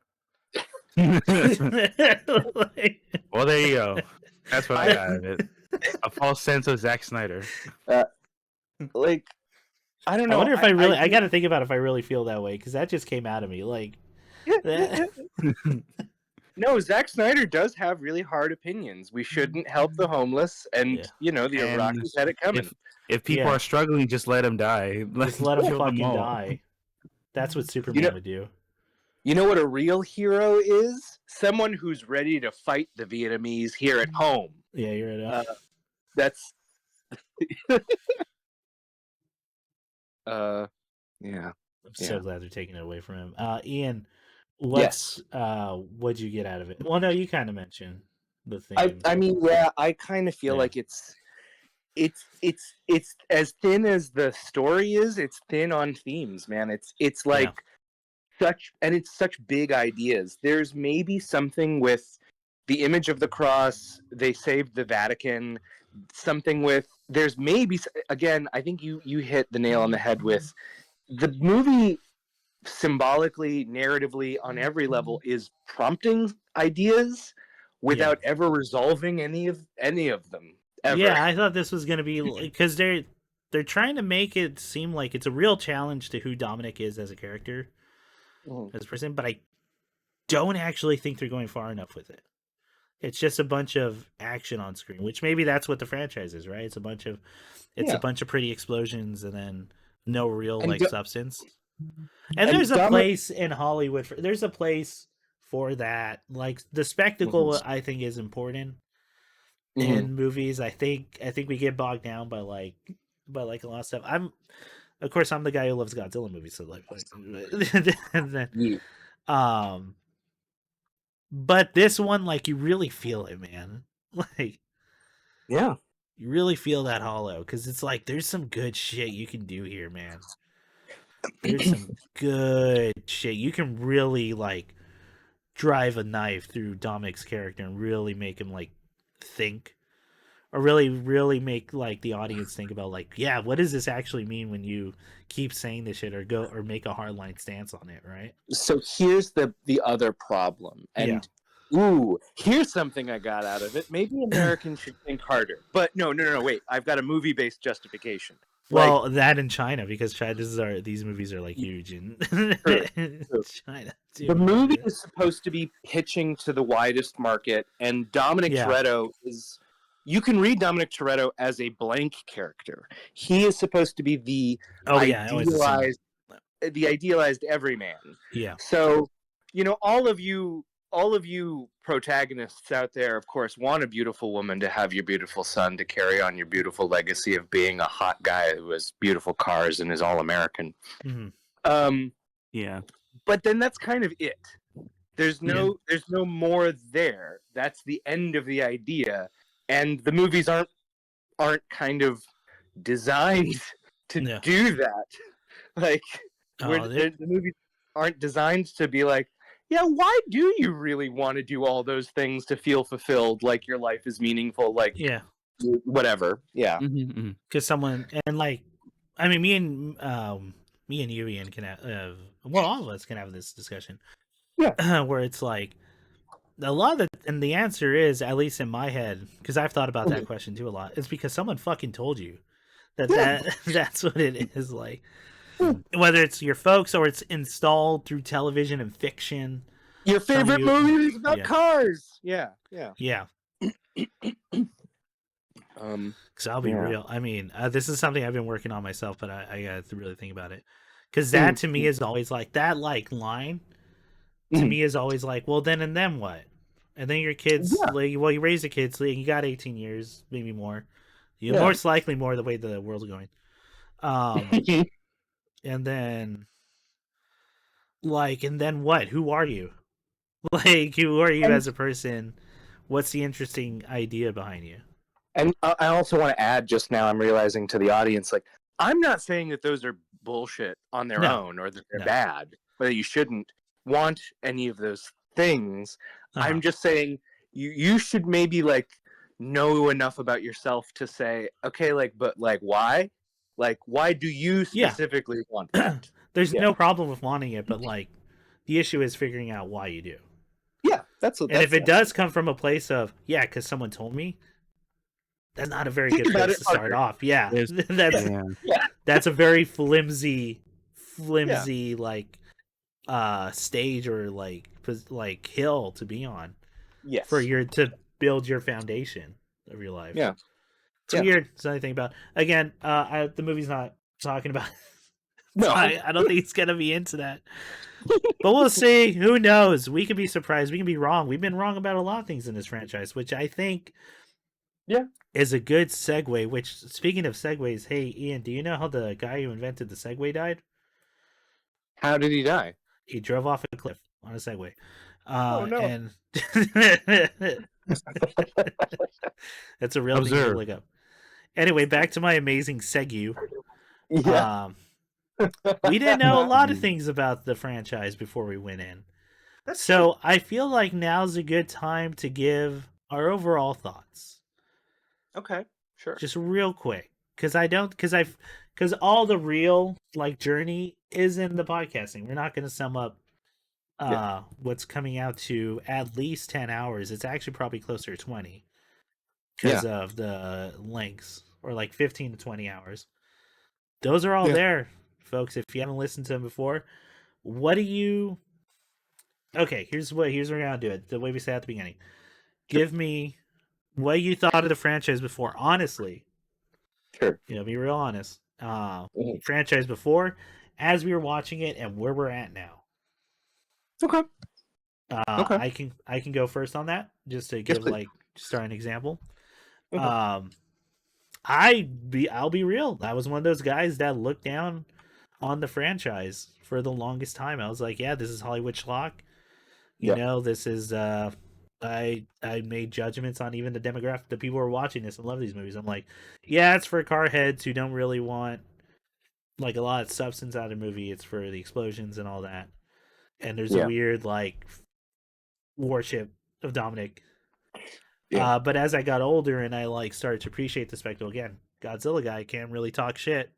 Like, Well, there you go. That's what I got out of it. A false sense of Zack Snyder. Like I don't I know. wonder if I really. I got to think about if I really feel that way because that just came out of me. Like, that, No, Zack Snyder does have really hard opinions. We shouldn't help the homeless, and Yeah. the And Iraqis had it coming. If people Yeah. are struggling, just let them die. just let him Kill them fucking all. die. That's what Superman would do. You know what a real hero is? Someone who's ready to fight the Vietnamese here at home. Yeah, you're right. That's yeah. I'm so glad they're taking it away from him. Ian, Yes. what'd you get out of it? Well, no, you kind of mentioned the theme. I mean, yeah, I kind of feel like it's as thin as the story is. It's thin on themes, man. It's like it's such big ideas. There's maybe something with the image of the cross. They saved the Vatican. Something with there's maybe again. I think you hit the nail on the head with the movie. Symbolically, narratively, on every level, is prompting ideas without ever resolving any of them. Ever. Yeah, I thought this was gonna be because they're trying to make it seem like it's a real challenge to who Dominic is as a character, as a person, but I don't actually think they're going far enough with it. It's just a bunch of action on screen, which maybe that's what the franchise is, right? It's a bunch of pretty explosions and then no real substance. And there's a place in Hollywood there's a place for that. Like the spectacle I think is important in movies. I think we get bogged down by like a lot of stuff. I'm the guy who loves Godzilla movies, so like and then, but this one, like, you really feel it, man. Like, yeah, you really feel that hollow because it's like there's some good shit you can do here, man. There's some good shit you can really like drive a knife through Dominic's character and really make him like think, or really make like the audience think about like, yeah, what does this actually mean when you keep saying this shit or make a hardline stance on it, right? So here's the other problem, and here's something I got out of it. Maybe Americans should think harder, but no, wait, I've got a movie-based justification. Well, like, that in China, because these movies are like huge in China too. The movie is supposed to be pitching to the widest market, and Dominic Toretto is. You can read Dominic Toretto as a blank character. He is supposed to be the idealized everyman. Yeah. So, all of you protagonists out there, of course, want a beautiful woman to have your beautiful son to carry on your beautiful legacy of being a hot guy who has beautiful cars and is all American. Yeah. But then that's kind of it. There's no more there. That's the end of the idea. And the movies aren't kind of designed to do that. Like, the movies aren't designed to be like, yeah, why do you really want to do all those things to feel fulfilled, like your life is meaningful, like whatever. Yeah. Because someone, and like, I mean, me and you, Ian, can have, all of us can have this discussion. Yeah. Where it's like, a lot of and the answer is, at least in my head, because I've thought about that question too a lot. It's because someone fucking told you that that's what it is. Like, whether it's your folks or it's installed through television and fiction. Your favorite movie is about yeah. cars. Yeah, yeah. Yeah. Because I'll be Yeah. real. I mean, this is something I've been working on myself, but I got to really think about it. Because that to me is always like that, like line to me is always like, well, then and then what? And then your kids, like, well, you raise the kids, like, you got 18 years, maybe more. You most likely more the way the world's going. And then, like, and then what? Who are you? Like, who are you as a person? What's the interesting idea behind you? And I also want to add, just now I'm realizing to the audience, like, I'm not saying that those are bullshit on their own or that they're bad, or that you shouldn't want any of those things. I'm just saying you should maybe, like, know enough about yourself to say, okay, like, but, like, why? Like, why do you specifically want that? There's no problem with wanting it, but, like, the issue is figuring out why you do. Yeah, that's and if it does come from a place of, because someone told me, that's not a very good place to start off. Yeah, that's a very flimsy, like, stage or like hill to be on. Yes. For to build your foundation of your life. Yeah. It's weird. It's anything about. Again, the movie's not talking about. No, I don't think it's gonna be into that. But we'll see. Who knows? We could be surprised. We can be wrong. We've been wrong about a lot of things in this franchise, which I think is a good segue. Which, speaking of segues, hey, Ian, do you know how the guy who invented the Segway died? How did he die? He drove off a cliff on a Segway. Oh, no. And that's a real thing to look up. Anyway, back to my amazing segue. Yeah. We didn't know a lot of things about the franchise before we went in. So I feel like now's a good time to give our overall thoughts. Okay, sure. Just real quick. Because all the real, like, journey is in the podcasting. We're not going to sum up what's coming out to at least 10 hours. It's actually probably closer to 20 because of the lengths, or like 15 to 20 hours. Those are all there, folks. If you haven't listened to them before, what do you... Okay, here's where we're going to do it. The way we said at the beginning. Give me what you thought of the franchise before, honestly. Sure. Be real honest. Franchise before, as we were watching it, and where we're at now. Okay. I can go first on that, just to give start an example. Okay. I'll be real. I was one of those guys that looked down on the franchise for the longest time. I was like, this is Hollywood schlock. You know, this is I made judgments on even the demographic, the people who are watching this and love these movies. I'm like, it's for car heads who don't really want, like, a lot of substance out of the movie. It's for the explosions and all that. And there's a weird, like, worship of Dominic. But as I got older and I, like, started to appreciate the spectacle again, Godzilla guy can't really talk shit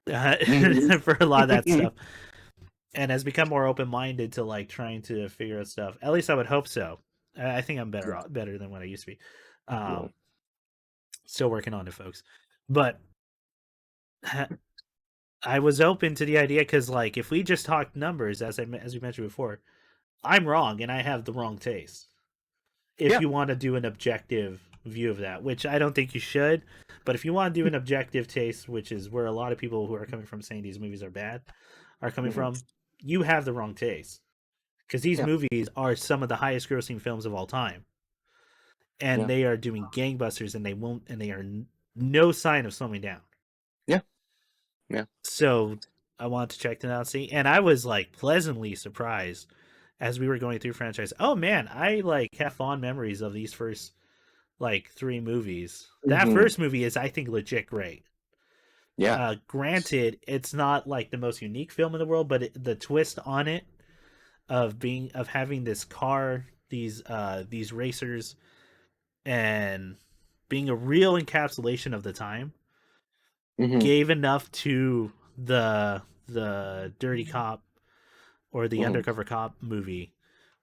for a lot of that stuff, and has become more open-minded to, like, trying to figure out stuff. At least I would hope so. I think I'm better than what I used to be. Still working on it, folks. But I was open to the idea because, like, if we just talk numbers, as we mentioned before, I'm wrong and I have the wrong taste. If you want to do an objective view of that, which I don't think you should, but if you want to do an objective taste, which is where a lot of people who are coming from saying these movies are bad are coming from, you have the wrong taste. Because these movies are some of the highest grossing films of all time. And they are doing gangbusters, and they are no sign of slowing down. Yeah. So I wanted to check them out, see, and I was, like, pleasantly surprised as we were going through franchise. Oh man, I, like, have fond memories of these first, like, 3 movies. That first movie is, I think, legit great. Yeah. Granted, it's not, like, the most unique film in the world, but the twist on it of having this car, these racers, and being a real encapsulation of the time, gave enough to the dirty cop or the undercover cop movie,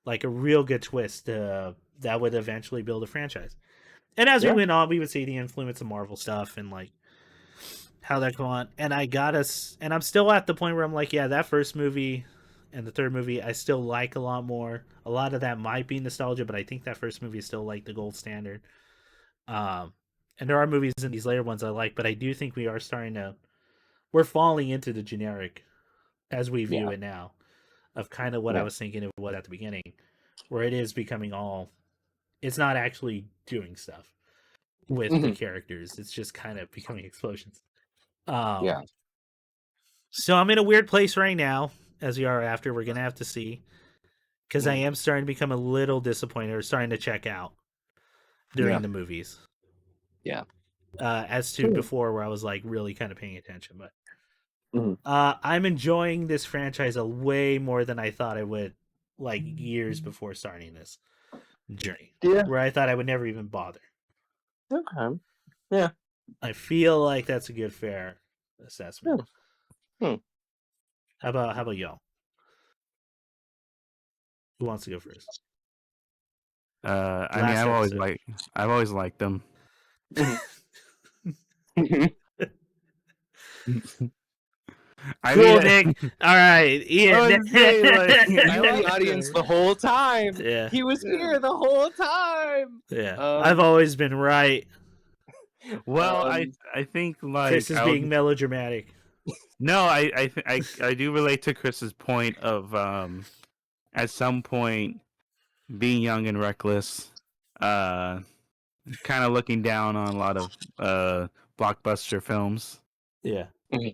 like a real good twist that would eventually build a franchise. And as we Yeah. went on, we would see the influence of Marvel stuff and like how that go on. And I got us, and I'm still at the point where I'm like, yeah, that first movie and the third movie I still like a lot more. A lot of that might be nostalgia, but I think that first movie is still like the gold standard. Um, and there are movies in these later ones I like, but I do think we're falling into the generic as we view Yeah. it now of kind of what I was thinking it was at the beginning, where it is becoming it's not actually doing stuff with the characters. It's just kind of becoming explosions. Yeah. So I'm in a weird place right now, as we are after. We're gonna have to see, because I am starting to become a little disappointed or starting to check out during the movies. Yeah. As to before, where I was like really kind of paying attention, but Mm-hmm. I'm enjoying this franchise a way more than I thought I would, like years before starting this journey. Yeah. Where I thought I would never even bother. Okay. Yeah. I feel like that's a good, fair assessment. Hmm. How about y'all? Who wants to go first? I mean, I've always liked them. I cool, mean, Nick. All right, Ian. I was the audience the whole time. Yeah, He was here the whole time. yeah. I've always been right. Well, I think like Chris is being melodramatic. No, I do relate to Chris's point of at some point being young and reckless, kind of looking down on a lot of blockbuster films. Yeah. You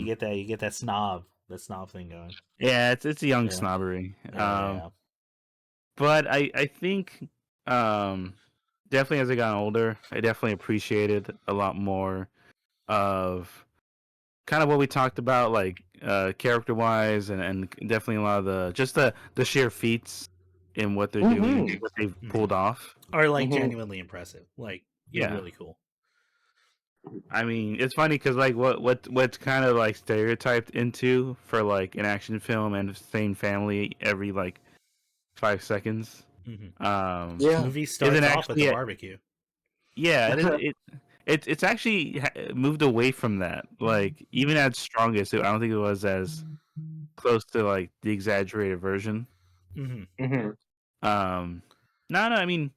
get that snob thing going. Yeah, it's a young snobbery. Yeah. But I think definitely as I got older, I definitely appreciated a lot more of kind of what we talked about, like character wise, and definitely a lot of the sheer feats in what they're doing, what they've pulled off, are like genuinely impressive. Like, they're really cool. I mean, it's funny because like what's kind of like stereotyped into for like an action film and same family every like 5 seconds. Movie starts off with the barbecue. Yeah, it's actually moved away from that. Like even at its strongest, I don't think it was as close to like the exaggerated version. No, I mean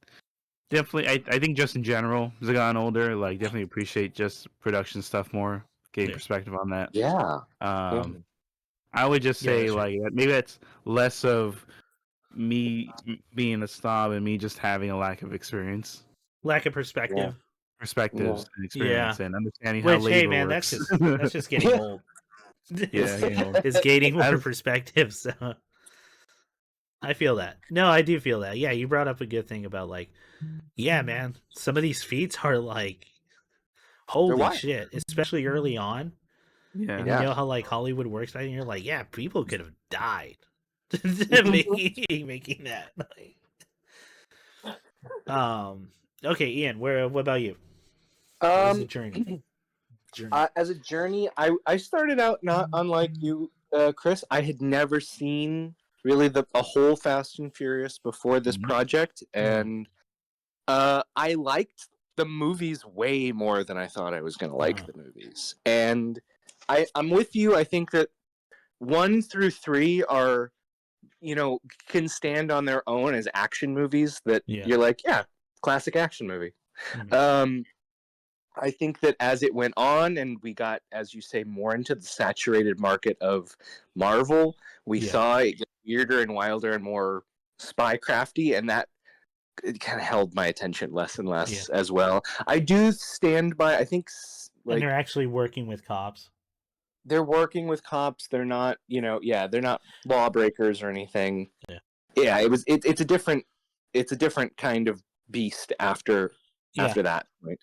definitely. I think just in general, as I gotten older, like definitely appreciate just production stuff more, getting perspective on that. Yeah. I would just say like maybe that's less of me being a snob and me just having a lack of experience, lack of perspective, perspectives, and experience, and understanding how labor hey man, works. that's just getting old. Getting old. It's gaining more perspective. So I feel that. No, I do feel that. Yeah, you brought up a good thing about like, yeah, man, some of these feats are like, holy shit, especially early on. Yeah, and you know how like Hollywood works, and you're like, yeah, people could have died making that. Okay, Ian, what about you? As a journey. As a journey, I started out not unlike you, Chris. I had never seen really a whole Fast and Furious before this project, and I liked the movies way more than I thought I was going to like the movies. And I'm with you. I think that 1 through 3 are, can stand on their own as action movies that you're like, yeah, classic action movie. I think that as it went on and we got, as you say, more into the saturated market of Marvel, we saw it get weirder and wilder and more spy-crafty, and that it kind of held my attention less and less as well. I do stand by, I think, like, and they're actually working with cops. They're working with cops. They're not, they're not lawbreakers or anything. Yeah, it's a different kind of beast after that, right?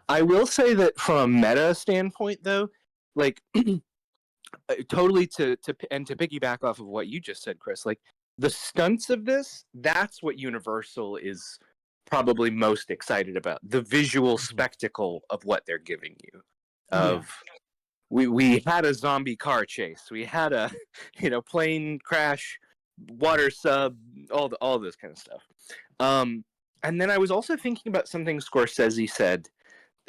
I will say that from a meta standpoint, though, like totally to piggyback off of what you just said, Chris, like the stunts of this, that's what Universal is probably most excited about. The visual spectacle of what they're giving you. We had a zombie car chase. We had a plane crash water sub, all this kind of stuff. And then I was also thinking about something Scorsese said.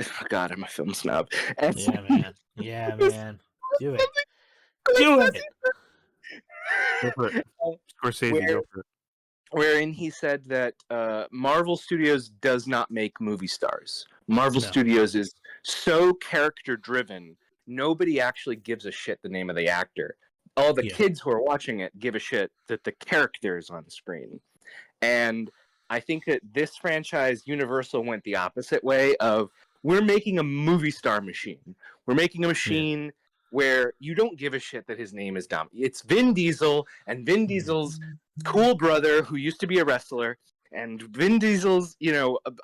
Oh, God, I'm a film snob. Yeah, man. Yeah, man. Do it. Do it. Go for it. Scorsese, go for it. Wherein he said that Marvel Studios does not make movie stars. Marvel Studios is so character driven, nobody actually gives a shit the name of the actor. All the kids who are watching it give a shit that the character is on screen. And I think that this franchise, Universal, went the opposite way of, we're making a movie star machine. We're making a machine where you don't give a shit that his name is Dom. It's Vin Diesel, and Vin Diesel's cool brother who used to be a wrestler, and Vin Diesel's,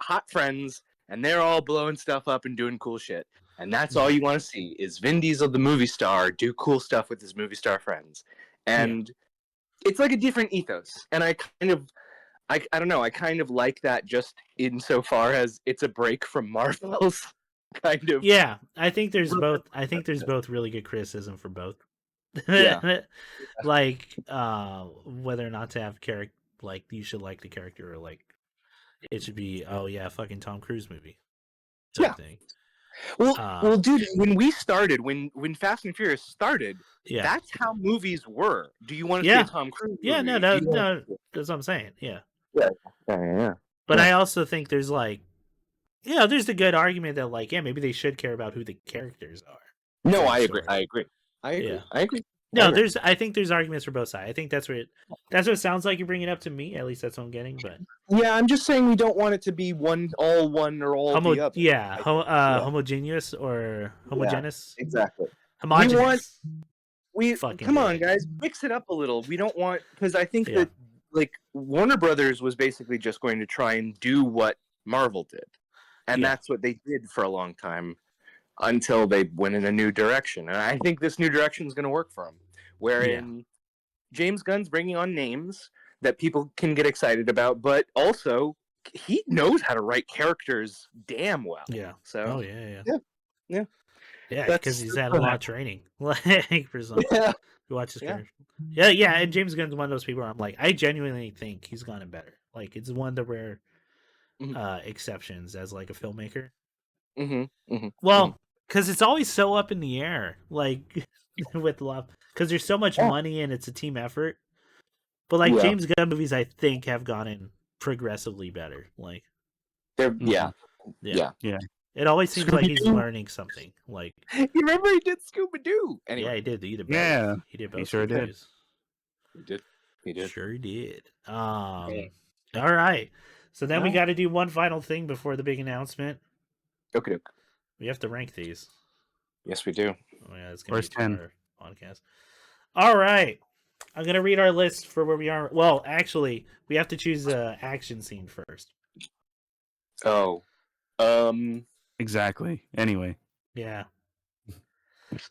hot friends, and they're all blowing stuff up and doing cool shit. And that's all you want to see is Vin Diesel, the movie star, do cool stuff with his movie star friends. And it's like a different ethos. And I don't know, I kind of like that just insofar as it's a break from Marvel's kind of. Yeah, I think there's both really good criticism for both. Yeah. Like whether or not to have character, like you should like the character, or like it should be fucking Tom Cruise movie. Thing. Well, dude, when we started, when Fast and Furious started, that's how movies were. Do you want to see a Tom Cruise movie? Yeah, no, that's what I'm saying. Yeah. Yeah. But I also think there's like, there's a good argument that like, maybe they should care about who the characters are. No, I agree. No, I think there's arguments for both sides. I think that's what it sounds like you're bringing up to me. At least that's what I'm getting. But yeah, I'm just saying we don't want it to be all one or all the other. Yeah, homogeneous or homogeneous. Yeah, exactly. Homogeneous. Come on, guys, mix it up a little. We don't want, because I think that like Warner Brothers was basically just going to try and do what Marvel did, and that's what they did for a long time until they went in a new direction. And I think this new direction is going to work for them, wherein James Gunn's bringing on names that people can get excited about, but also he knows how to write characters damn well. Yeah. So. Yeah, because he's had a lot of training. Like for some, you watch his character. Yeah, and James Gunn's one of those people where I'm like, I genuinely think he's gotten better. Like it's one of the rare exceptions as like a filmmaker. Well, because it's always so up in the air, like with love, because there's so much money and it's a team effort. But like James Gunn movies, I think have gotten progressively better. Like, yeah. It always seems like he's learning something. Like, you remember he did Scooby-Doo? Anyway. Yeah, he did. He did both. Yeah, he did both. He sure did. He did. Sure did. All right. So then we got to do one final thing before the big announcement. Okay. We have to rank these. Yes, we do. Oh yeah, it's gonna be 10 podcast. All right. I'm gonna read our list for where we are. Well, actually, we have to choose the action scene first. Oh. Exactly. Anyway. Yeah.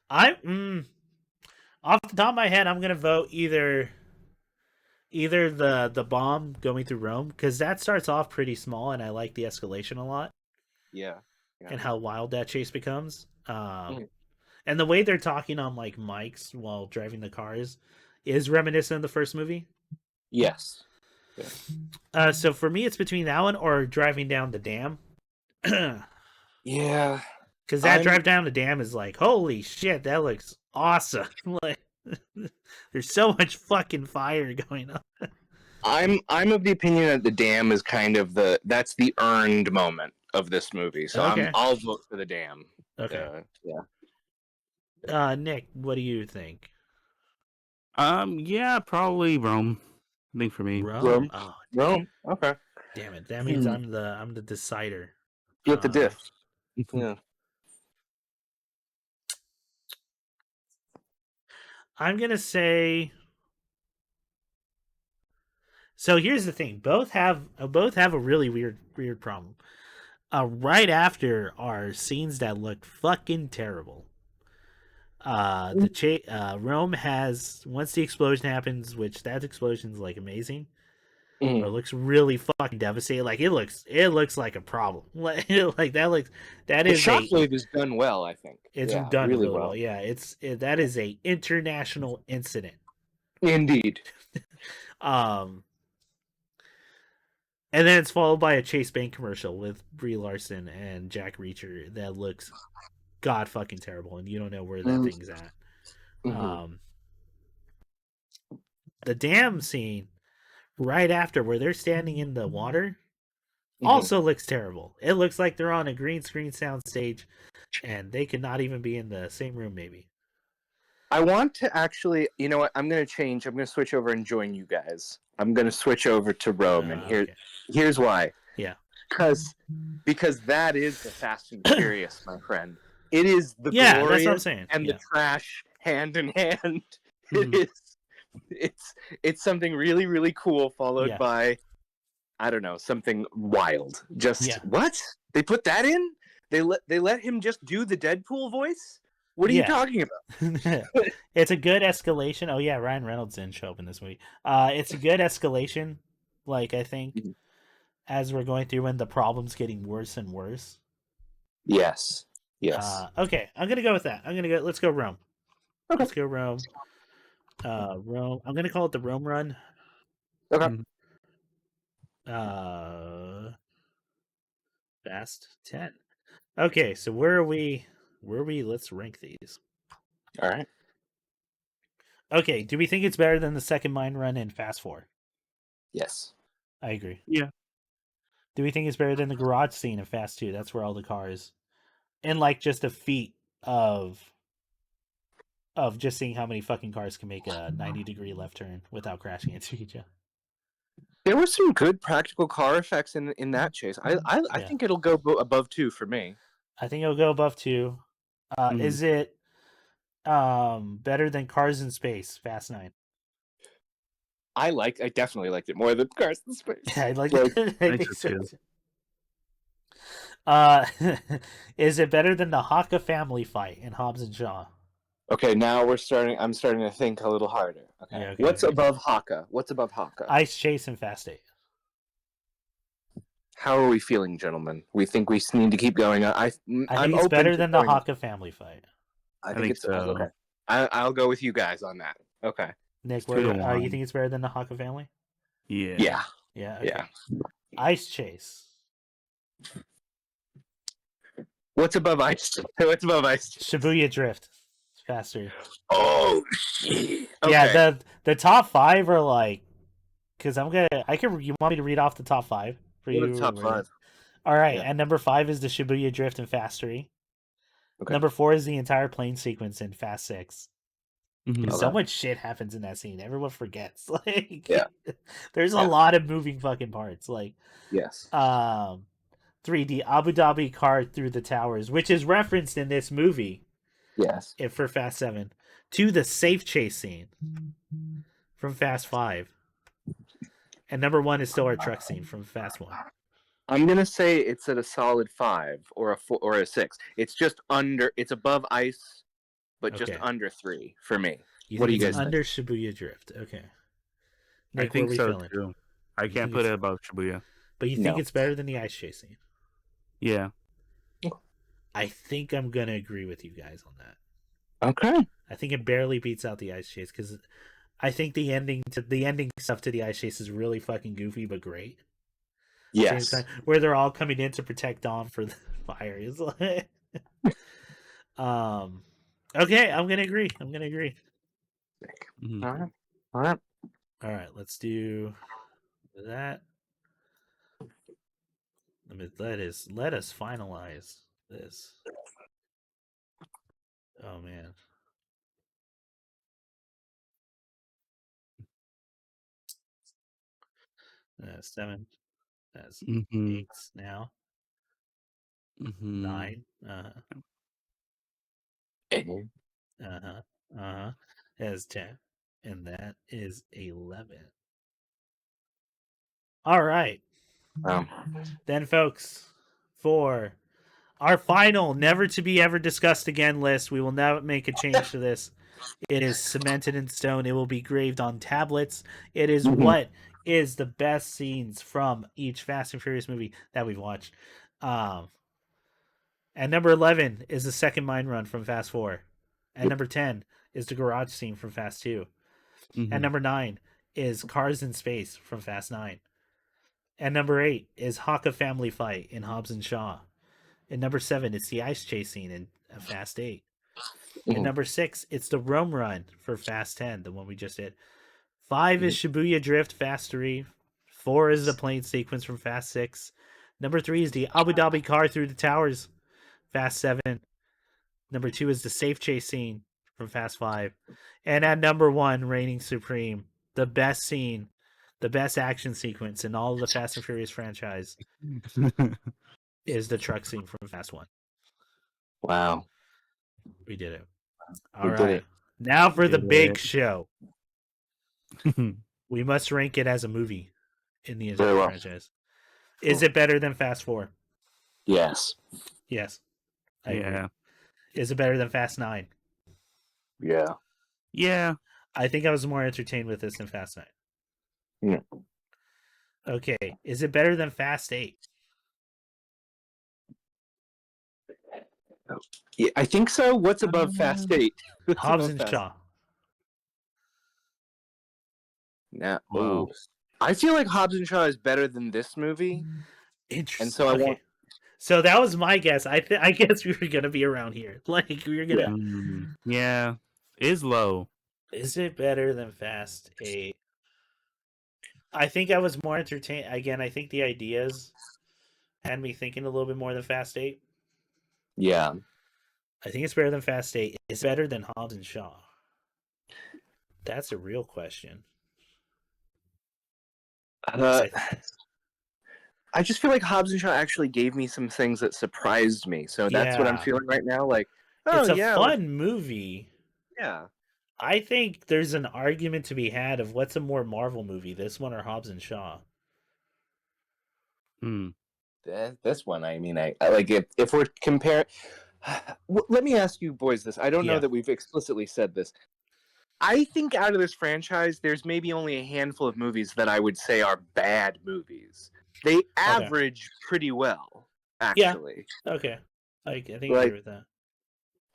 Off the top of my head, I'm gonna vote either the bomb going through Rome, because that starts off pretty small and I like the escalation a lot. Yeah. And how wild that chase becomes. And the way they're talking on like mics while driving the cars is reminiscent of the first movie. Yes. So for me, it's between that one or driving down the dam. Yeah. Because that drive down the dam is like, holy shit, that looks awesome. Like, there's so much fucking fire going on. I'm of the opinion that the dam is kind of that's the earned moment of this movie. So I'll vote for the dam. Okay. Nick, what do you think? Yeah, probably Rome. I think for me. Rome. Oh, Rome. Okay. Damn it. That means I'm the decider. You have the diff. Yeah. I'm gonna say. So here's the thing: both have a really weird problem. Right after are scenes that look fucking terrible. Rome has, once the explosion happens, which that explosion's like amazing. It looks really fucking devastating. Like it looks like a problem. Like that is the shockwave is done well. I think it's done really well. Yeah, that is a international incident. Indeed. Um, and then it's followed by a Chase Bank commercial with Brie Larson and Jack Reacher that looks god fucking terrible, and you don't know where that thing's at. The dam scene right after where they're standing in the water also looks terrible. It looks like they're on a green screen soundstage, and they could not even be in the same room. Maybe. I want to actually, you know what? I'm going to change. I'm going to switch over and join you guys. I'm going to switch over to Rome, and here's why. Yeah. Because that is the Fast and Furious, my friend. It is the glorious that's what I'm saying. And the trash hand in hand. It is. It's something really, really cool, followed by, I don't know, something wild. Just what? They put that in? They let him just do the Deadpool voice? What are you talking about? It's a good escalation. Oh yeah, Ryan Reynolds didn't show up in this movie. It's a good escalation. Like I think as we're going through, and the problem's getting worse and worse. Yes. Okay, I'm gonna go with that. Let's go Rome. Okay. Let's go Rome. Rome. I'm gonna call it the Rome run. Okay. Fast 10. Okay, so where are we? Let's rank these. All right. Okay, do we think it's better than the second mine run in Fast 4? Yes. I agree. Yeah. Do we think it's better than the garage scene in Fast 2? That's where all the cars, and like just a feat of just seeing how many fucking cars can make a 90-degree left turn without crashing into each other. There were some good practical car effects in that chase. I think it'll go above 2 for me. I think it'll go above 2. Is it better than Cars in Space, Fast 9? I definitely liked it more than Cars in Space. I like it. I think so too. Is it better than the Haka family fight in Hobbs and Shaw? Okay, now I'm starting to think a little harder. Okay. Yeah, What's above Haka? Ice Chase and Fast 8. How are we feeling, gentlemen? We think we need to keep going. I think it's better than the Haka family fight. I think it's so. Okay. I'll go with you guys on that. Okay. Nick, you think it's better than the Haka family? Yeah. Yeah. Okay. Ice Chase. What's above Ice? Shibuya Drift. Faster. Oh shit. Okay. Yeah, the top 5 are like, because you want me to read off the top 5 for you? Top 5. All right, and number 5 is the Shibuya Drift in Fast 3. Okay. Number 4 is the entire plane sequence in Fast 6. So much shit happens in that scene. Everyone forgets. Like, there's a lot of moving fucking parts. Like, 3, the Abu Dhabi car through the towers, which is referenced in this movie. Yes. For Fast 7. 2, the safe chase scene from Fast 5. And number 1 is still our truck scene from Fast 1. I'm gonna say it's at a solid 5 or a 4 or a 6. It's just under. It's above Ice, but just under 3 for me. What do you guys think? Under Shibuya Drift? Okay. Nick, I think so too. I can't put it above Shibuya. But you think it's better than the ice chase scene? Yeah. I think I'm gonna agree with you guys on that. Okay. I think it barely beats out the ice chase because I think the ending stuff to the ice chase is really fucking goofy but great. Yes. Where they're all coming in to protect Dom for the fire is like. Okay, I'm gonna agree. Mm-hmm. All right. Let's do that. Let us finalize this. Oh man. That's 7. That's 8 now. 9. That's 10. And that is 11. All right. Then, folks, for our final never to be ever discussed again list, we will now make a change to this. It is cemented in stone. It will be graved on tablets. It is what is the best scenes from each Fast and Furious movie that we've watched. And number 11 is the second mine run from Fast 4. And number 10 is the garage scene from Fast 2. And number 9 is Cars in Space from Fast 9. And number 8 is Hawk a Family Fight in Hobbs and Shaw. And number 7 is the ice chase scene in Fast 8. And Mhm. number 6, it's the Rome Run for Fast 10, the one we just did. 5 is Shibuya Drift, Fast 3. 4 is the plane sequence from Fast 6. Number 3 is the Abu Dhabi car through the towers, Fast 7. Number 2 is the safe chase scene from Fast 5. And at number 1, reigning supreme, the best scene, the best action sequence in all of the Fast and Furious franchise is the truck scene from Fast 1. Wow. We did it. We All did right. it. Now for the Did big it. show. We must rank it as a movie in the entire Very well. franchise. Is it better than Fast 4? Yes. Yes. I agree. Yeah. Is it better than Fast 9? Yeah. Yeah. I think I was more entertained with this than Fast 9. Yeah. Okay. Is it better than Fast 8? Yeah, I think so. What's above Fast 8? What's Hobbs above and Fast- Shaw. Now, Wow. I feel like Hobbs and Shaw is better than this movie, Interesting. and so I want. So that was my guess. I guess we were gonna be around here. Like we were gonna. Yeah. Is low. Is it better than Fast 8? I think I was more entertained. Again, I think the ideas had me thinking a little bit more than Fast 8. Yeah. I think it's better than Fast 8. It's better than Hobbs and Shaw. That's a real question. I just feel like Hobbs and Shaw actually gave me some things that surprised me. So that's what I'm Yeah. feeling right now. Like, oh It's a yeah, fun movie. yeah. I think there's an argument to be had of what's a more Marvel movie, this one or Hobbs and Shaw. This one, I mean, I like if we're comparing. Let me ask you boys this. I don't know Yeah. that we've explicitly said this. I think out of this franchise, there's maybe only a handful of movies that I would say are bad movies. They average pretty well, actually. Okay. I think I Like, agree with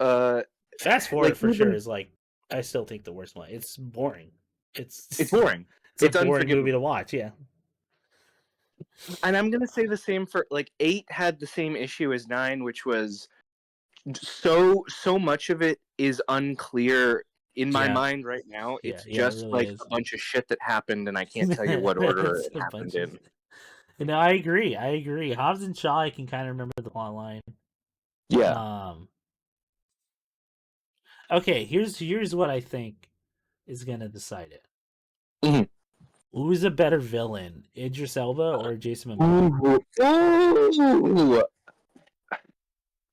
that. Fast Forward like for sure even- is like, I still think the worst one. It's boring. It's boring. It's a It's boring unforgivable. movie to watch, yeah. And I'm gonna say the same for like 8 had the same issue as 9, which was so much of it is unclear in my Yeah. mind right now. Yeah, It's it just really like is. a bunch of shit that happened, and I can't tell you what order It's it a happened bunch of- in. No, I agree. Hobbs and Shaw, I can kind of remember the plot line. Yeah. Okay, here's what I think is gonna decide it. Mhm. Who's a better villain, Idris Elba or Jason Momoa? Ooh.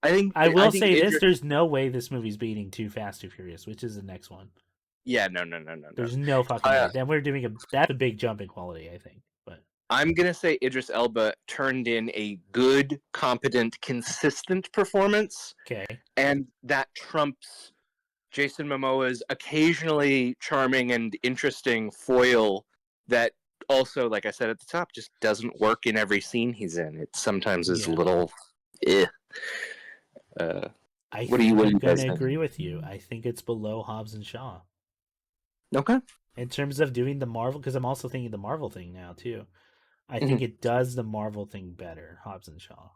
I will think say this: Idris- there's no way this movie's beating Too Fast, Too Furious, which is the next one. Yeah, no. There's no fucking way. Then we're doing that's a big jump in quality, I think. But I'm gonna say Idris Elba turned in a good, competent, consistent performance, okay, and that trumps Jason Momoa's occasionally charming and interesting foil that also, like I said at the top, just doesn't work in every scene he's in. It sometimes is a little I'm what do you gonna guys think? agree with you. I think it's below Hobbs and Shaw Okay. in terms of doing the Marvel, because I'm also thinking the Marvel thing now too. I think it does the Marvel thing better, Hobbs and Shaw.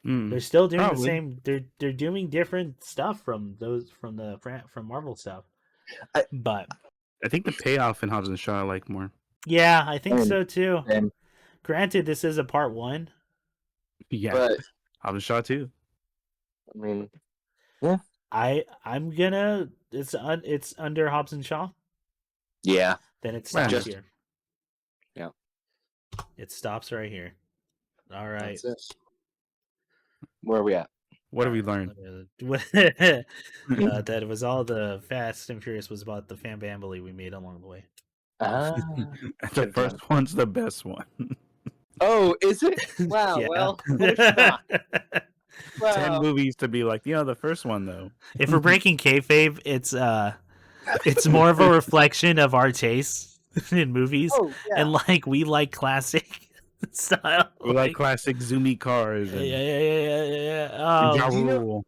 They're still doing the same. They're doing different stuff from Marvel stuff. But I think the payoff in Hobbs and Shaw I like more. yeah, I think so too. And Granted, this is a part 1. Yeah. but Hobbs and Shaw too. I mean, I'm gonna it's under Hobbs and Shaw. yeah. Then it stops Just- here. Yeah. It stops right here. All right. That's it. Where are we at? What have we learned? That it was all the Fast and Furious was about the fan bambly we made along the way. The first one's the best one. Oh, is it? Wow. Yeah. Well, what a shock. 10 movies to be like, the first one though. If we're breaking kayfabe, it's more of a reflection of our tastes in movies, Oh, yeah. and like we like classic style. We like classic zoomy cars. And Yeah. Do you know- Rule.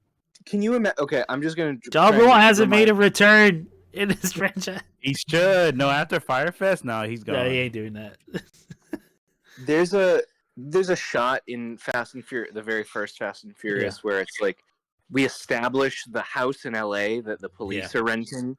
Can you imagine? Okay, I'm just gonna. Ja Rule hasn't made a return in this franchise. He should. No, after Firefest, no, he's gone. No, he ain't doing that. There's a shot in Fast and Furious, the very first Fast and Furious, where it's like we establish the house in LA that the police are renting.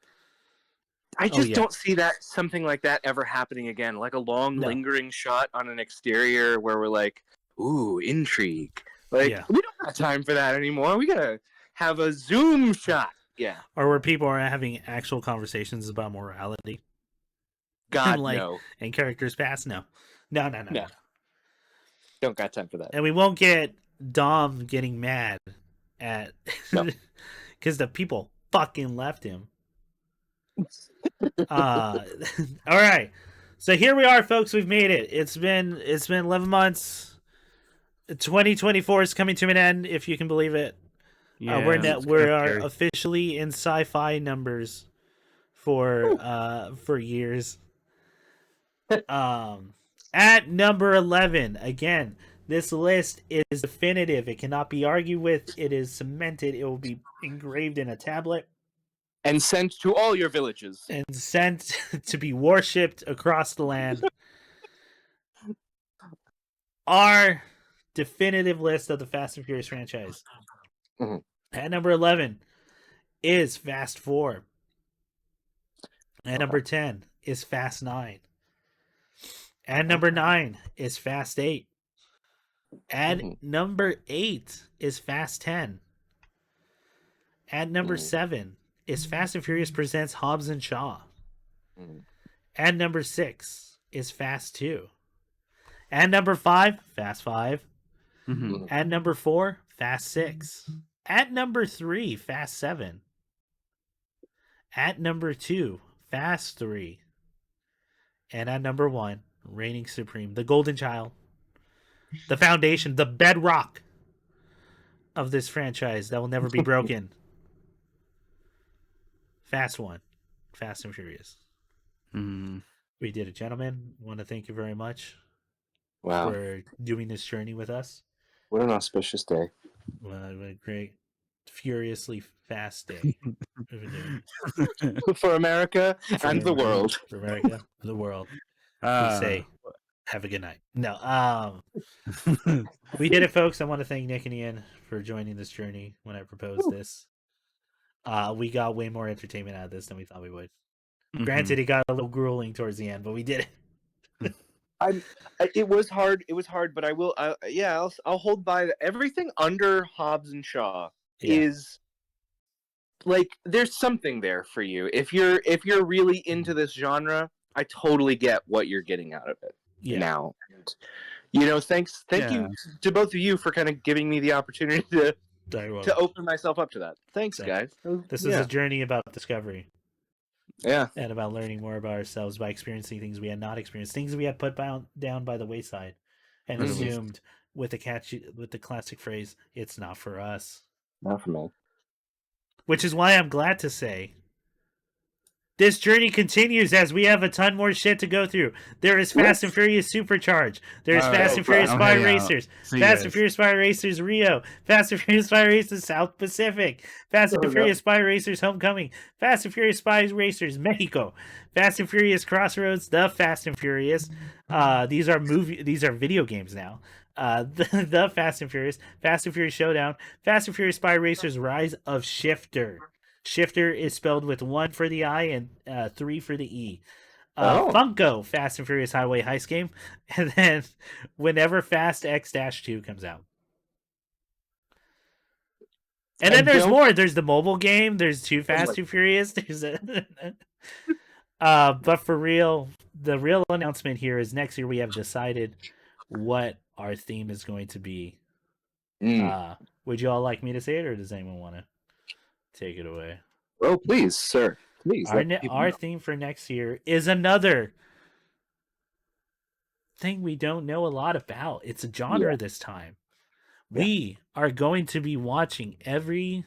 I just don't see that something like that ever happening again. Like a long lingering shot on an exterior where we're like, ooh, intrigue. Like we don't have time for that anymore. We gotta have a zoom shot. Yeah. Or where people are having actual conversations about morality. God, like, no. And characters past, no. No. Don't got time for that. And we won't get Dom getting mad at because the people fucking left him. All right. So here we are, folks. We've made it. It's been 11 months. 2024 is coming to an end, if you can believe it. Yeah, we are officially in sci-fi numbers for years. At number 11, again, this list is definitive. It cannot be argued with. It is cemented. It will be engraved in a tablet and sent to all your villages and sent to be worshipped across the land. Our definitive list of the Fast and Furious franchise. Mm-hmm. At number 11 is Fast 4. At number 10 is Fast 9. At number 9 is Fast 8. At number 8 is Fast 10. At number 7 is Fast and Furious Presents Hobbs and Shaw. At number 6 is Fast 2. At number 5, Fast 5. At number 4, Fast 6. At number 3, Fast 7. At number 2, Fast 3. And at number 1, reigning supreme, the golden child, the foundation, the bedrock of this franchise that will never be broken. Fast 1, Fast and Furious. We did it, gentlemen. I want to thank you very much for doing this journey with us. What an auspicious day. What a great, furiously fast day. For America and the world. For America and the world. We say, have a good night. No, we did it, folks. I want to thank Nick and Ian for joining this journey when I proposed this. We got way more entertainment out of this than we thought we would. Granted, it got a little grueling towards the end, but we did it. It was hard. It was hard, but I will. I'll hold by everything under Hobbs and Shaw is like there's something there for you. If you're really into this genre, I totally get what you're getting out of it now. And, thank you to both of you for kind of giving me the opportunity to open myself up to that. Thanks, guys. This is a journey about discovery. Yeah. And about learning more about ourselves by experiencing things we had not experienced, things we had put down by the wayside and assumed with the classic phrase, it's not for us. Not for me. Which is why I'm glad to say this journey continues as we have a ton more shit to go through. There is Fast and Furious Supercharged. There's Fast and Furious Spy Racers. Fast and Furious Spy Racers Rio. Fast and Furious Spy Racers South Pacific. Fast and Furious Spy Racers Homecoming. Fast and Furious Spy Racers Mexico. Fast and Furious Crossroads. The Fast and Furious. These are video games now. The Fast and Furious Showdown. Fast and Furious Spy Racers Rise of Shifter. Shifter is spelled with 1 for the I and 3 for the E. Funko, Fast and Furious Highway Heist game. And then whenever Fast X-2 comes out. And then there's more. There's the mobile game. There's 2 Fast and Furious. There's but for real, the real announcement here is next year we have decided what our theme is going to be. Would you all like me to say it, or does anyone want to take it away? Oh, please, sir. Please. Our theme for next year is another thing we don't know a lot about. It's a genre this time. We are going to be watching every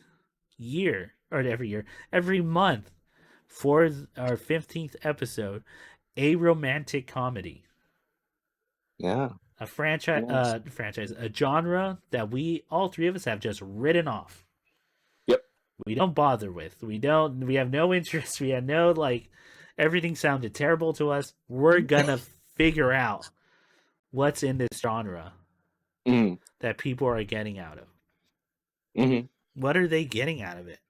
month for our 15th episode, a romantic comedy. Yeah. A franchise, a genre that all three of us have just written off. Yep. we don't bother with. We have no interest. We have no everything sounded terrible to us. We're gonna figure out what's in this genre that people are getting out of. What are they getting out of it?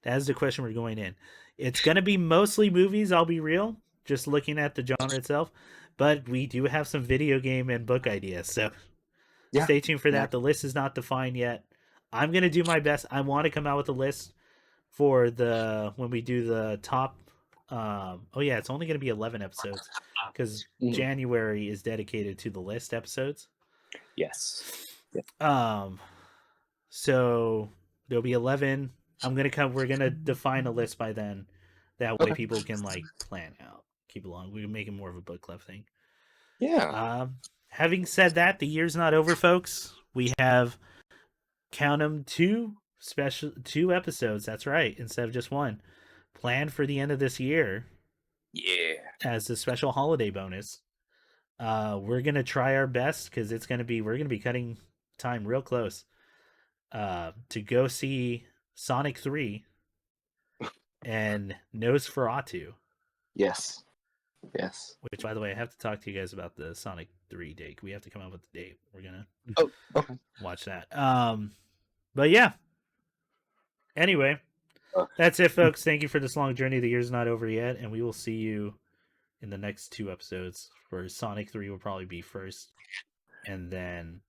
That is the question we're going in. It's gonna be mostly movies, I'll be real, just looking at the genre itself. But we do have some video game and book ideas, so stay tuned for that. The list is not defined yet. I'm gonna do my best. I want to come out with a list for when we do the top. It's only gonna be 11 episodes because January is dedicated to the list episodes. Yes. So there'll be 11. We're gonna define a list by then. That way people can plan out, keep along. We can make it more of a book club thing. Yeah. Having said that, the year's not over, folks. We have, count them, two episodes. That's right, instead of just one, planned for the end of this year. Yeah. As a special holiday bonus. We're gonna try our best because we're gonna be cutting time real close. To go see Sonic 3 and Nosferatu. Yes. Which, by the way, I have to talk to you guys about the Sonic 3 date. We have to come up with the date. We're gonna watch that. But yeah. Anyway, that's it, folks. Thank you for this long journey. The year's not over yet, and we will see you in the next 2 episodes. For Sonic 3 will probably be first, and then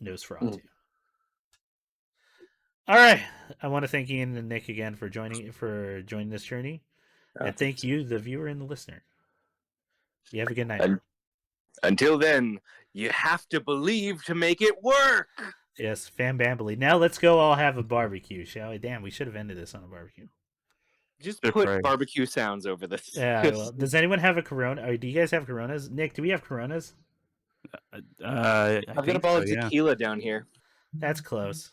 Nosferatu. All right. I want to thank Ian and Nick again for joining this journey. And thank you, the viewer and the listener. You have a good night. Until then, you have to believe to make it work. Yes, Fambambly. Now let's go all have a barbecue, shall we? Damn, we should have ended this on a barbecue. Just put barbecue sounds over this. Yeah. Well, does anyone have a Corona? Or do you guys have Coronas? Nick, do we have Coronas? I've got a bottle of tequila down here. That's close.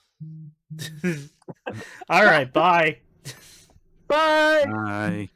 All right. Bye. Bye. Bye.